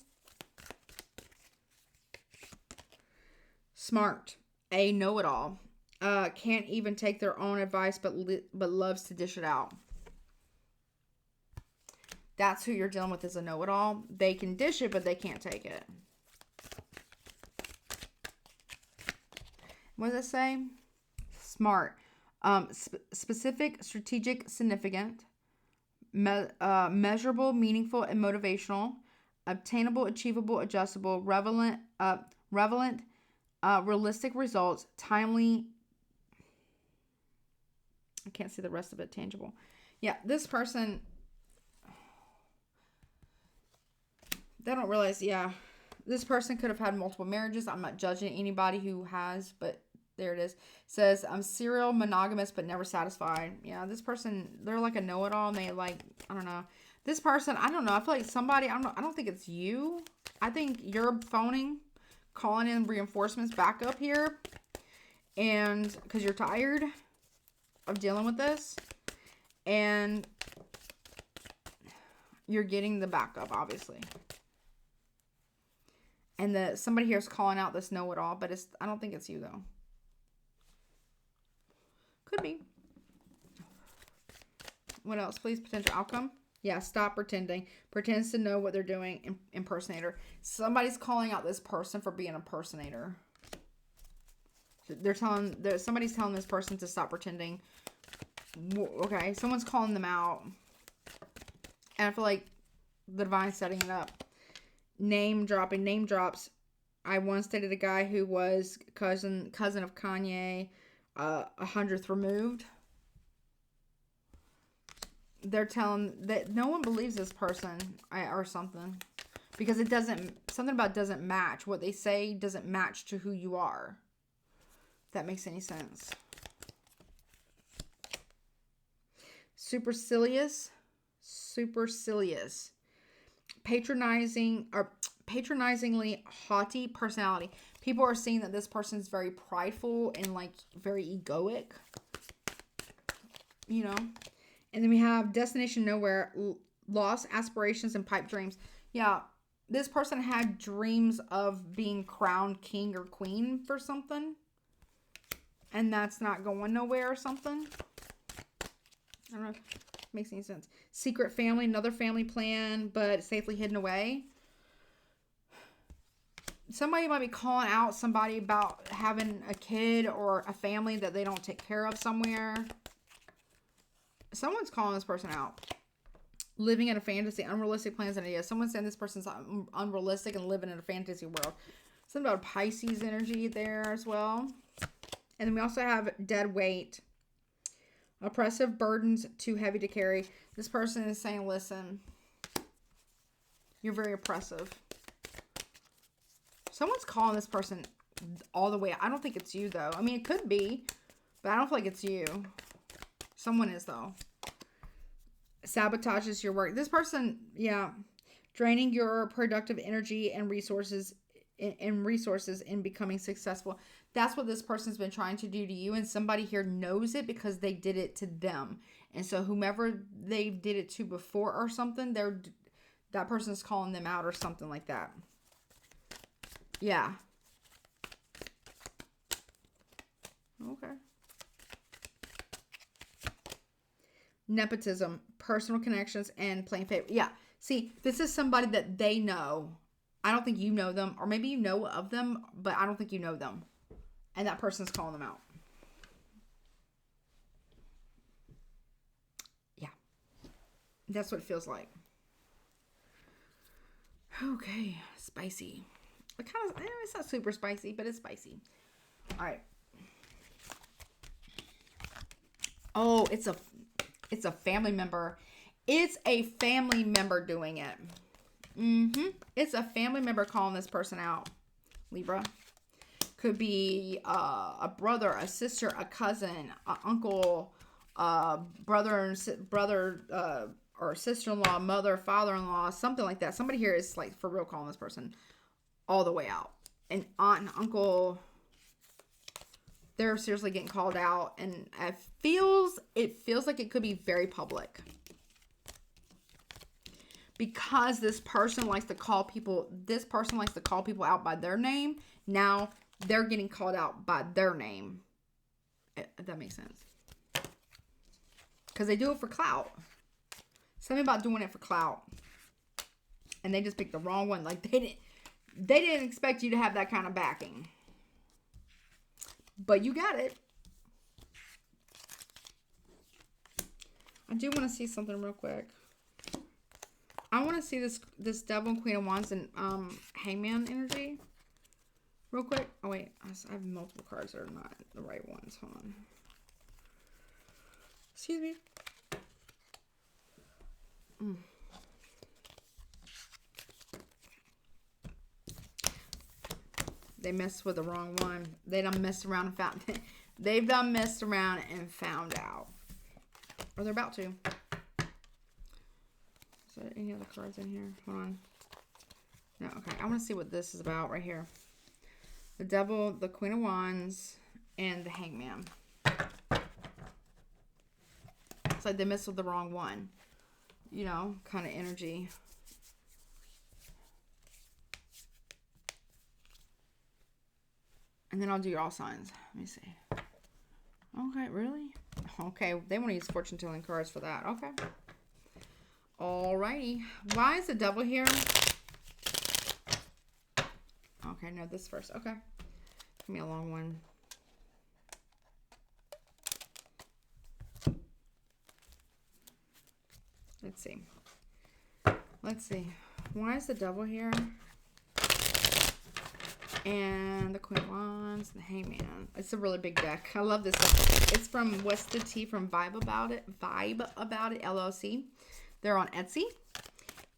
Smart. A know-it-all. Can't even take their own advice, but loves to dish it out. That's who you're dealing with, is a know-it-all. They can dish it, but they can't take it. What does it say? Smart. Specific, strategic, significant. Measurable, meaningful, and motivational. Obtainable, achievable, adjustable. Relevant, realistic results. Timely. I can't see the rest of it. Tangible. Yeah, this person, they don't realize, yeah, this person could have had multiple marriages. I'm not judging anybody who has, but there it is. It says, I'm serial monogamous, but never satisfied. Yeah, this person, they're like a know-it-all, and they like, I don't know. This person, I don't know. I feel like somebody, I don't think it's you. I think you're phoning, calling in reinforcements back up here, and because you're tired of dealing with this, and you're getting the backup, obviously. And somebody here is calling out this know-it-all, but I don't think it's you, though. Could be. What else, please? Potential outcome. Yeah, stop pretending. Pretends to know what they're doing. Impersonator. Somebody's calling out this person for being an impersonator. Somebody's telling this person to stop pretending. Okay, someone's calling them out. And I feel like the divine's setting it up. Name drops. I once dated a guy who was cousin of Kanye, 100th removed. They're telling that no one believes this person or something, because something about doesn't match. What they say doesn't match to who you are. If that makes any sense. Supercilious. Patronizingly haughty personality. People are seeing that this person's very prideful and like very egoic. You know? And then we have destination nowhere, lost aspirations and pipe dreams. Yeah, this person had dreams of being crowned king or queen for something. And that's not going nowhere or something. I don't know if it makes any sense. Secret family, another family plan, but safely hidden away. Somebody might be calling out somebody about having a kid or a family that they don't take care of somewhere. Someone's calling this person out. Living in a fantasy, unrealistic plans and ideas. Someone's saying this person's unrealistic and living in a fantasy world. Something about Pisces energy there as well. And then we also have dead weight. Oppressive burdens too heavy to carry. This person is saying, listen, you're very oppressive. Someone's calling this person all the way. I don't think it's you, though. I mean, it could be, but I don't feel like it's you. Someone is, though. Sabotages your work. This person, yeah, draining your productive energy and resources in becoming successful. That's what this person's been trying to do to you, and somebody here knows it because they did it to them. And so whomever they did it to before or something, that person's calling them out or something like that. Yeah. Okay. Nepotism, personal connections, and playing favor. Yeah. See, this is somebody that they know. I don't think you know them, or maybe you know of them, but I don't think you know them. And that person's calling them out. Yeah. That's what it feels like. Okay. Spicy. It's not super spicy, but it's spicy. All right. Oh, it's a family member. It's a family member doing it. It's a family member calling this person out. Libra. Could be a brother, a sister, a cousin, an uncle, brother or sister-in-law, mother, father-in-law, something like that. Somebody here is like for real calling this person all the way out. An aunt and uncle, they're seriously getting called out, and it feels like it could be very public. Because this person likes to call people out by their name. Now they're getting called out by their name. If that makes sense. Because they do it for clout. Something about doing it for clout. And they just picked the wrong one. Like they didn't expect you to have that kind of backing. But you got it. I do want to see something real quick. I want to see this Devil and Queen of Wands and Hangman energy. Real quick. Oh, wait. I have multiple cards that are not the right ones. Hold on. Excuse me. They messed with the wrong one. They done messed around and found... They've done messed around and found out. Or they're about to. Is there any other cards in here? Hold on. No, okay. I want to see what this is about right here. The Devil, the Queen of Wands, and the Hangman. It's like they messed with the wrong one. You know, kind of energy. And then I'll do your all signs. Let me see. Okay, really? Okay, they want to use fortune telling cards for that. Okay. Alrighty. Why is the Devil here? Okay, no, this first. Okay. Give me a long one. Let's see. Let's see. Why is the Devil here? And the Queen of Wands, the Hangman. It's a really big deck. I love this deck. It's from What's the Tea from Vibe About It LLC. They're on Etsy.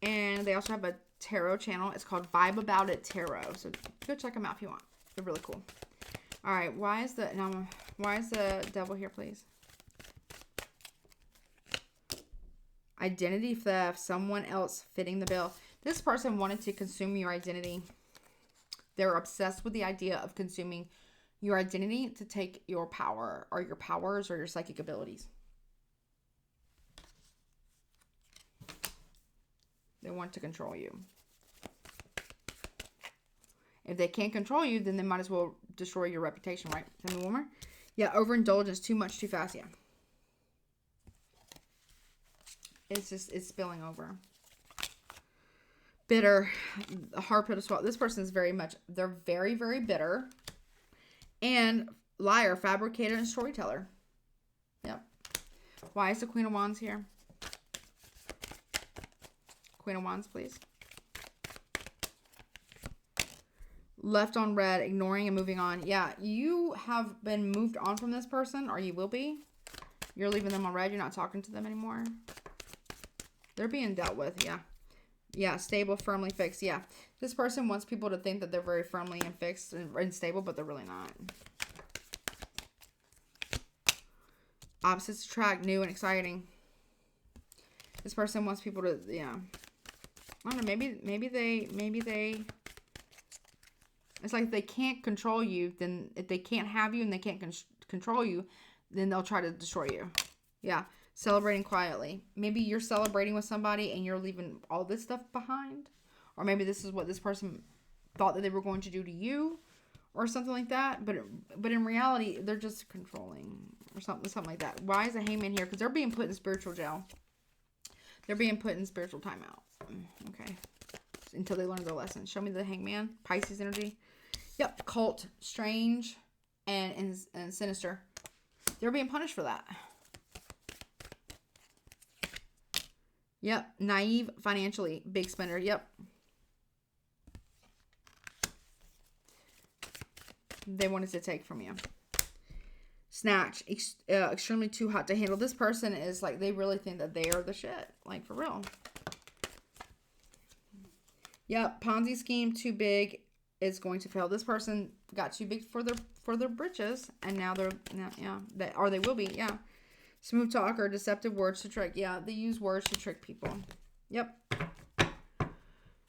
And they also have a tarot channel. It's called Vibe About It Tarot. So go check them out if you want. They're really cool. All right. Why is the Devil here, please? Identity theft. Someone else fitting the bill. This person wanted to consume your identity. They're obsessed with the idea of consuming your identity to take your power or your powers or your psychic abilities. They want to control you. If they can't control you, then they might as well destroy your reputation, right? Tell me one more. Yeah, overindulgence, too much, too fast, yeah. It's spilling over. Bitter, a hard pill to swallow. This person is they're very, very bitter. And liar, fabricator, and storyteller. Yep. Why is the Queen of Wands here? Queen of Wands, please. Left on red, ignoring and moving on. Yeah, you have been moved on from this person, or you will be. You're leaving them on red. You're not talking to them anymore. They're being dealt with, yeah. Yeah, stable, firmly fixed, yeah. This person wants people to think that they're very firmly and fixed and stable, but they're really not. Opposites attract, new and exciting. This person wants people to, yeah. I don't know, maybe they it's like if they can't control you, then if they can't have you and they can't control you, then they'll try to destroy you. Yeah. Celebrating quietly. Maybe you're celebrating with somebody and you're leaving all this stuff behind. Or maybe this is what this person thought that they were going to do to you. Or something like that. But in reality, they're just controlling. Or something like that. Why is the hangman here? Because they're being put in spiritual jail. They're being put in spiritual timeout. Okay. Until they learn their lesson. Show me the hangman. Pisces energy. Yep. Cult. Strange. And sinister. They're being punished for that. Yep. Naive financially. Big spender. Yep. They wanted to take from you. Snatch. Extremely too hot to handle. This person is like, they really think that they are the shit. Like, for real. Yep. Ponzi scheme. Too big. Is going to fail. This person got too big for their britches. And now they're, yeah. Or they will be. Yeah. Smooth talker, deceptive words to trick. Yeah, they use words to trick people. Yep.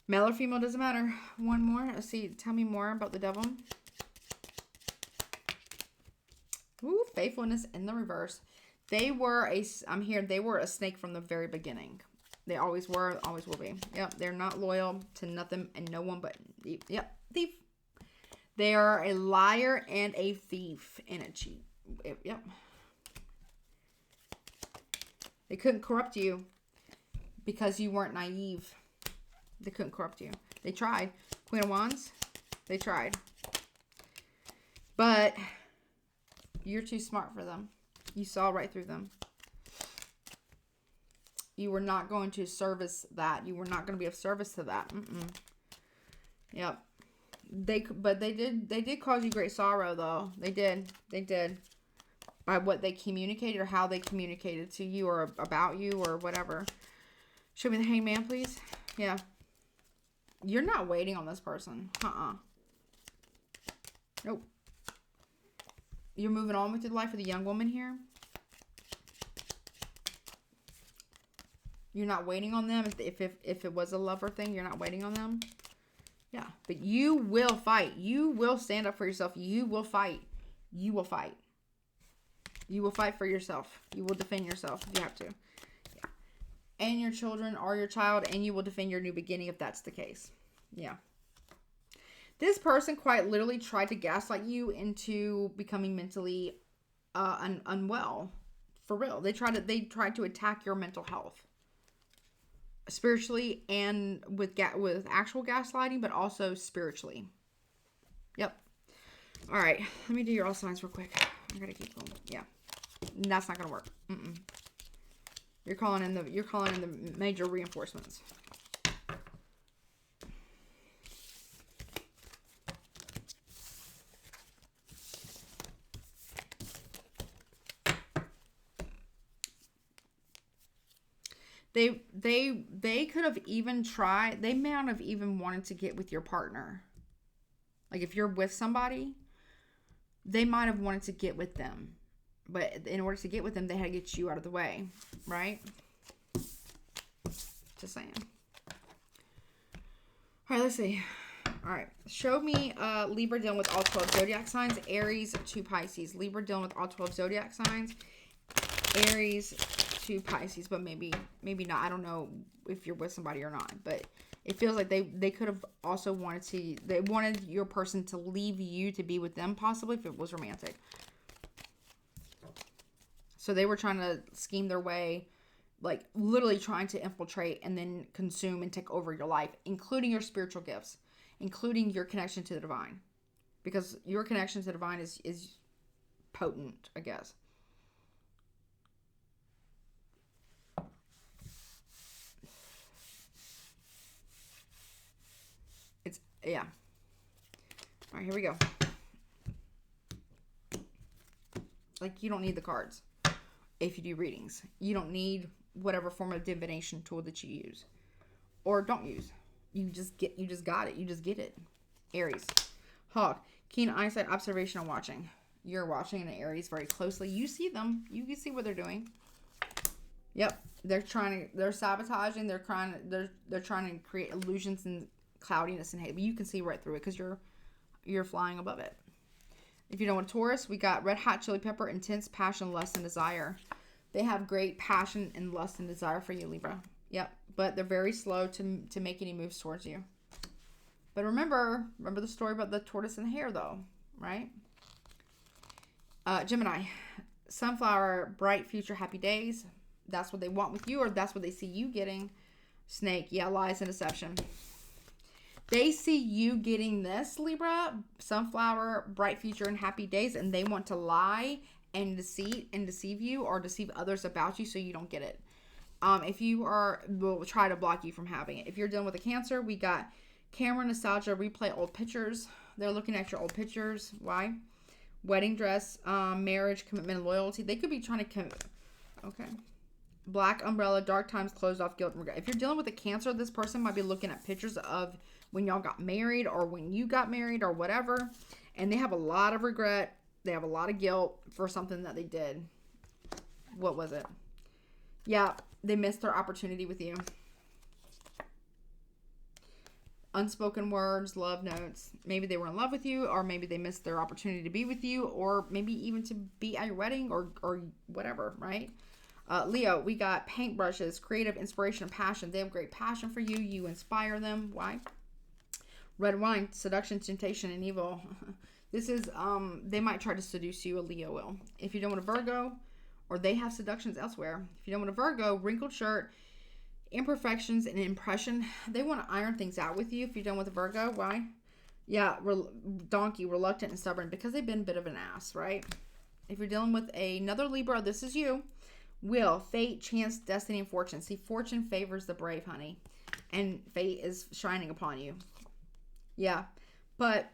Male or female, doesn't matter. One more. Let's see. Tell me more about the devil. Ooh, faithfulness in the reverse. They were they were a snake from the very beginning. They always were, always will be. Yep, they're not loyal to nothing and no one but, yep, thief. They are a liar and a thief and a cheat. Yep. They couldn't corrupt you because you weren't naive. They couldn't corrupt you. They tried. Queen of Wands, they tried. But you're too smart for them. You saw right through them. You were not going to service that. You were not going to be of service to that. Yep. But they did cause you great sorrow, though. They did. They did. By what they communicated or how they communicated to you or about you or whatever. Show me the hangman, please. Yeah. You're not waiting on this person. Nope. You're moving on with your life with a young woman here. You're not waiting on them. If it was a lover thing, you're not waiting on them. Yeah. But you will fight. You will stand up for yourself. You will fight. You will fight. You will fight for yourself. You will defend yourself if you have to. Yeah. And your children are your child, and you will defend your new beginning if that's the case. Yeah. This person quite literally tried to gaslight you into becoming mentally unwell. For real. They tried to attack your mental health. Spiritually and with actual gaslighting, but also spiritually. Yep. All right. Let me do your all signs real quick. I gotta keep going. Yeah. That's not gonna work. You're calling in the major reinforcements. They could have even tried. They may not have even wanted to get with your partner. Like if you're with somebody, they might have wanted to get with them. But in order to get with them, they had to get you out of the way. Right? Just saying. All right, let's see. All right. Show me Libra dealing with all 12 zodiac signs. Aries to Pisces. Libra dealing with all 12 zodiac signs. Aries to Pisces. But maybe not. I don't know if you're with somebody or not. But it feels like they could have also they wanted your person to leave you to be with them, possibly, if it was romantic. So they were trying to scheme their way, like literally trying to infiltrate and then consume and take over your life, including your spiritual gifts, including your connection to the divine. Because your connection to the divine is potent, I guess. Yeah. All right, here we go. Like, you don't need the cards if you do readings. You don't need whatever form of divination tool that you use or don't use. You just got it. You just get it. Aries. Hawk. Keen eyesight, observation, and watching. You're watching an Aries very closely. You see them. You can see what they're doing. Yep. They're sabotaging. They're trying to create illusions and cloudiness and hate. But you can see right through it because you're flying above it. If you don't want Taurus, we got red hot chili pepper, intense passion, lust, and desire. They have great passion and lust and desire for you, Libra. Yep. But they're very slow to make any moves towards you. But remember the story about the tortoise and the hare, though, right? Gemini. Sunflower, bright future, happy days. That's what they want with you, or that's what they see you getting. Snake. Yeah, lies and deception. They see you getting this, Libra, sunflower, bright future, and happy days, and they want to lie and deceive you or deceive others about you so you don't get it. If you are, we'll try to block you from having it. If you're dealing with a Cancer, we got camera, nostalgia, replay old pictures. They're looking at your old pictures. Why? Wedding dress, marriage, commitment, and loyalty. They could be trying to okay. Black umbrella, dark times, closed off, guilt, and regret. If you're dealing with a Cancer, this person might be looking at pictures of when y'all got married or when you got married or whatever. And they have a lot of regret. They have a lot of guilt for something that they did. What was it? Yeah, they missed their opportunity with you. Unspoken words, love notes. Maybe they were in love with you, or maybe they missed their opportunity to be with you, or maybe even to be at your wedding or whatever, right? Leo, we got paintbrushes, creative inspiration and passion. They have great passion for you. You inspire them. Why? Red wine, seduction, temptation, and evil. This is, they might try to seduce you, a Leo will. If you don't want a Virgo, or they have seductions elsewhere. If you don't want a Virgo, wrinkled shirt, imperfections, and impression. They want to iron things out with you if you're done with a Virgo. Why? Yeah, donkey, reluctant and stubborn, because they've been a bit of an ass, right? If you're dealing with another Libra, this is you. Will, fate, chance, destiny, and fortune. See, fortune favors the brave, honey. And fate is shining upon you. Yeah. But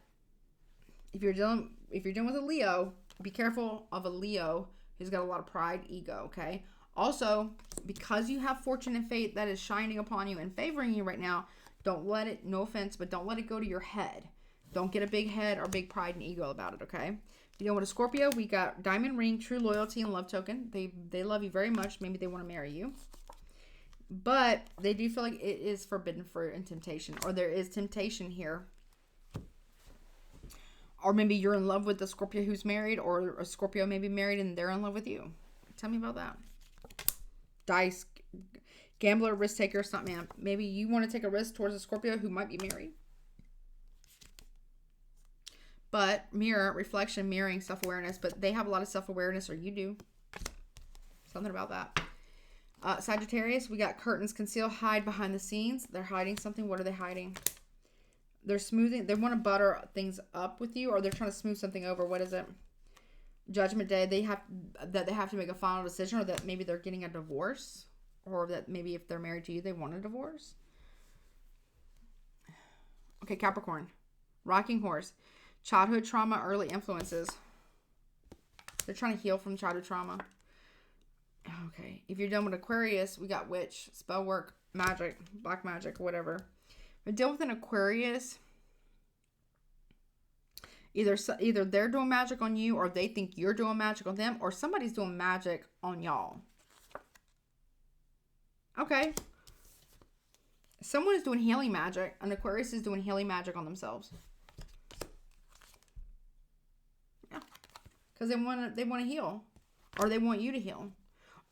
if you're dealing with a Leo, be careful of a Leo who's got a lot of pride, ego, okay? Also, because you have fortune and fate that is shining upon you and favoring you right now, don't let it, no offense, but don't let it go to your head. Don't get a big head or big pride and ego about it, okay? If you don't want a Scorpio, we got diamond ring, true loyalty, and love token. They love you very much. Maybe they want to marry you. But they do feel like it is forbidden fruit and temptation. Or there is temptation here. Or maybe you're in love with the Scorpio who's married. Or a Scorpio may be married and they're in love with you. Tell me about that. Dice, gambler, risk taker, stuntman. Maybe you want to take a risk towards a Scorpio who might be married. But mirror, reflection, mirroring, self-awareness. But they have a lot of self-awareness, or you do. Something about that. Sagittarius, we got curtains, conceal, hide behind the scenes. They're hiding something. What are they hiding? They're smoothing. They want to butter things up with you, or they're trying to smooth something over. What is it? Judgment Day. They have to make a final decision, or that maybe they're getting a divorce, or that maybe if they're married to you, they want a divorce. Okay, Capricorn, rocking horse. Childhood trauma, early influences. They're trying to heal from childhood trauma. Okay. If you're done with Aquarius, we got witch, spell work, magic, black magic, whatever. But deal with an Aquarius. Either they're doing magic on you, or they think you're doing magic on them, or somebody's doing magic on y'all. Okay. Someone is doing healing magic. An Aquarius is doing healing magic on themselves. Because they want to heal. Or they want you to heal.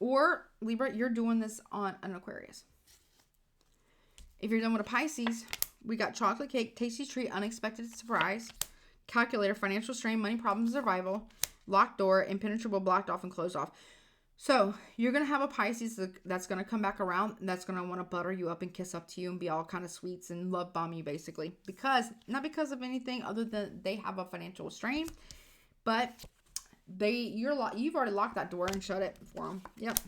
Or, Libra, you're doing this on an Aquarius. If you're done with a Pisces, we got chocolate cake, tasty treat, unexpected surprise, calculator, financial strain, money problems, survival, locked door, impenetrable, blocked off, and closed off. So, you're going to have a Pisces that's going to come back around, and that's going to want to butter you up and kiss up to you and be all kind of sweets and love bomb you, basically. Not because of anything other than they have a financial strain, but you've already locked that door and shut it for them. Yep.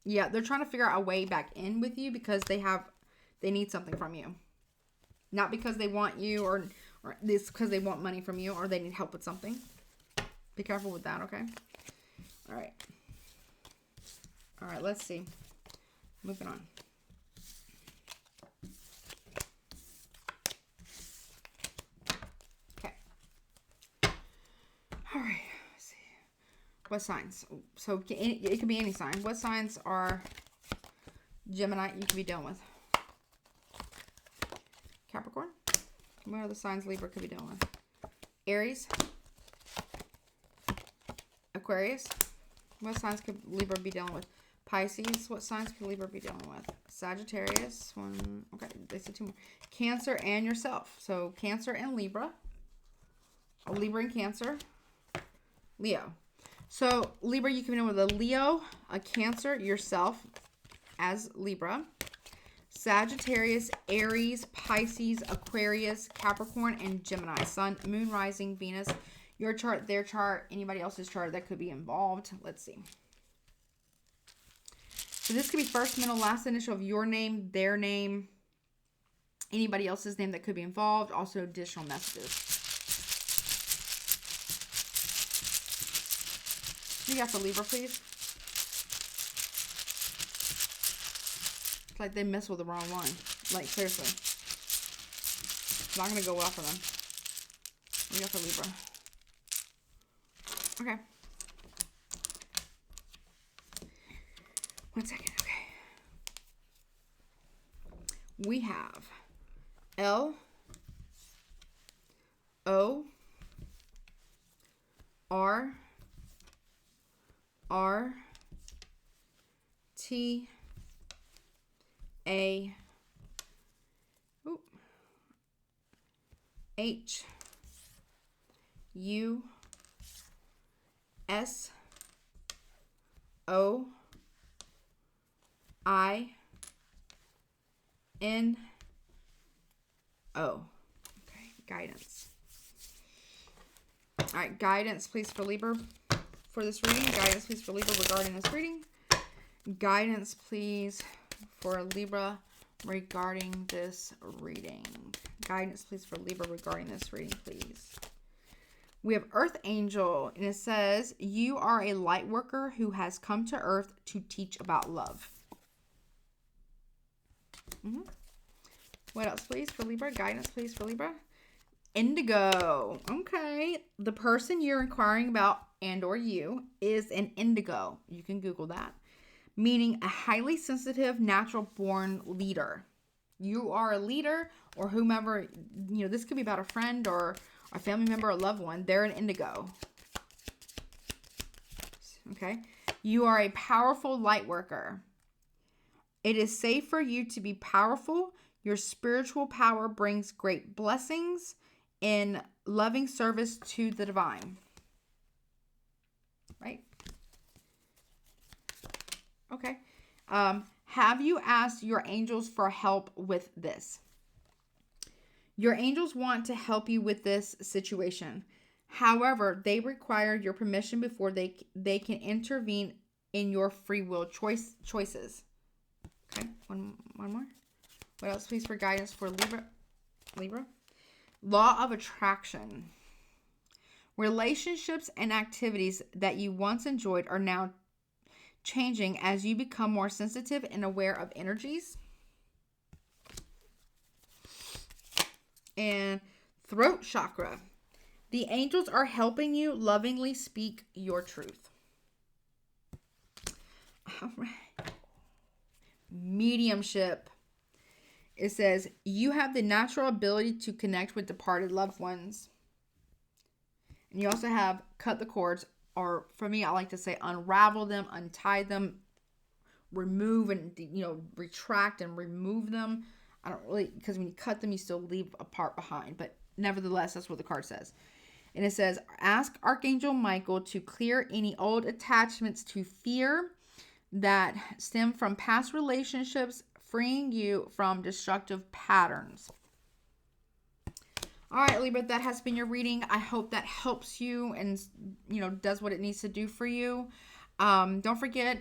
Yeah, they're trying to figure out a way back in with you because they need something from you. Not because they want you or this because they want money from you or they need help with something. Be careful with that, okay? All right. All right, let's see. Moving on. Okay. All right. Let's see. What signs? So it could be any sign. What signs are Gemini you could be dealing with? Capricorn. What are the signs Libra could be dealing with? Aries. Aquarius. What signs could Libra be dealing with? Pisces. What signs could Libra be dealing with? Sagittarius. One. Okay, they said two more. Cancer and yourself. So Cancer and Libra. Libra and Cancer. Leo. So Libra, you can be dealing with a Leo, a Cancer, yourself as Libra. Sagittarius, Aries, Pisces, Aquarius, Capricorn, and Gemini. Sun, Moon, Rising, Venus. Your chart, their chart, anybody else's chart that could be involved. Let's see. So this could be first, middle, last initial of your name, their name, anybody else's name that could be involved. Also additional messages. You got for Libra, please. It's like they mess with the wrong one. Like, seriously. It's not going to go well for them. You got for Libra. Okay. 1 second. Okay. We have L O R R T A H U S O I N O. Okay, guidance. All right, guidance, please, for Libra for this reading. Guidance, please, for Libra regarding this reading. Guidance, please, for Libra regarding this reading. Guidance, please, for Libra regarding this reading, please. We have Earth Angel, and it says, you are a light worker who has come to Earth to teach about love. What else, please, for Libra? Guidance, please, for Libra. Indigo. Okay. The person you're inquiring about and or you is an indigo. You can Google that. Meaning a highly sensitive, natural-born leader. You are a leader or whomever, you know, this could be about a friend or a family member or loved one. They're an indigo. Okay. You are a powerful light worker. It is safe for you to be powerful. Your spiritual power brings great blessings in loving service to the divine. Right? Okay. Have you asked your angels for help with this? Your angels want to help you with this situation. However, they require your permission before they can intervene in your free will choices. Okay, one more. What else, please, for guidance for Libra? Law of attraction. Relationships and activities that you once enjoyed are now changing as you become more sensitive and aware of energies. And throat chakra. The angels are helping you lovingly speak your truth. All right. Mediumship. It says, you have the natural ability to connect with departed loved ones. And you also have cut the cords, or for me, I like to say unravel them, untie them, remove and, retract and remove them. I don't really, because when you cut them, you still leave a part behind. But nevertheless, that's what the card says. And it says, ask Archangel Michael to clear any old attachments to fear that stem from past relationships, freeing you from destructive patterns. All right, Libra, that has been your reading. I hope that helps you and, does what it needs to do for you. Don't forget,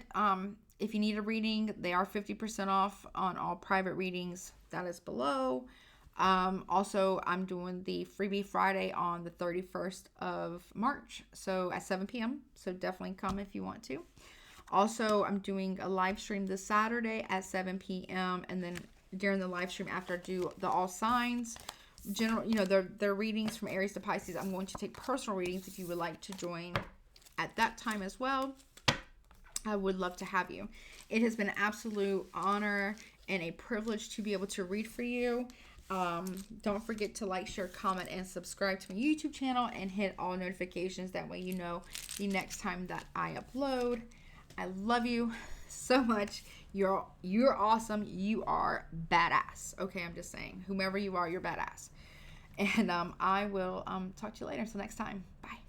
if you need a reading, they are 50% off on all private readings. That is below. Also, I'm doing the freebie Friday on the 31st of March, so at 7 p.m. So definitely come if you want to. Also, I'm doing a live stream this Saturday at 7 p.m. and then during the live stream after I do the all signs, general, they're readings from Aries to Pisces. I'm going to take personal readings if you would like to join at that time as well. I would love to have you. It has been an absolute honor and a privilege to be able to read for you. Don't forget to like, share, comment, and subscribe to my YouTube channel and hit all notifications. That way you know the next time that I upload. I love you so much. You're awesome. You are badass. Okay, I'm just saying. Whomever you are, you're badass. And I will talk to you later. Until next time. Bye.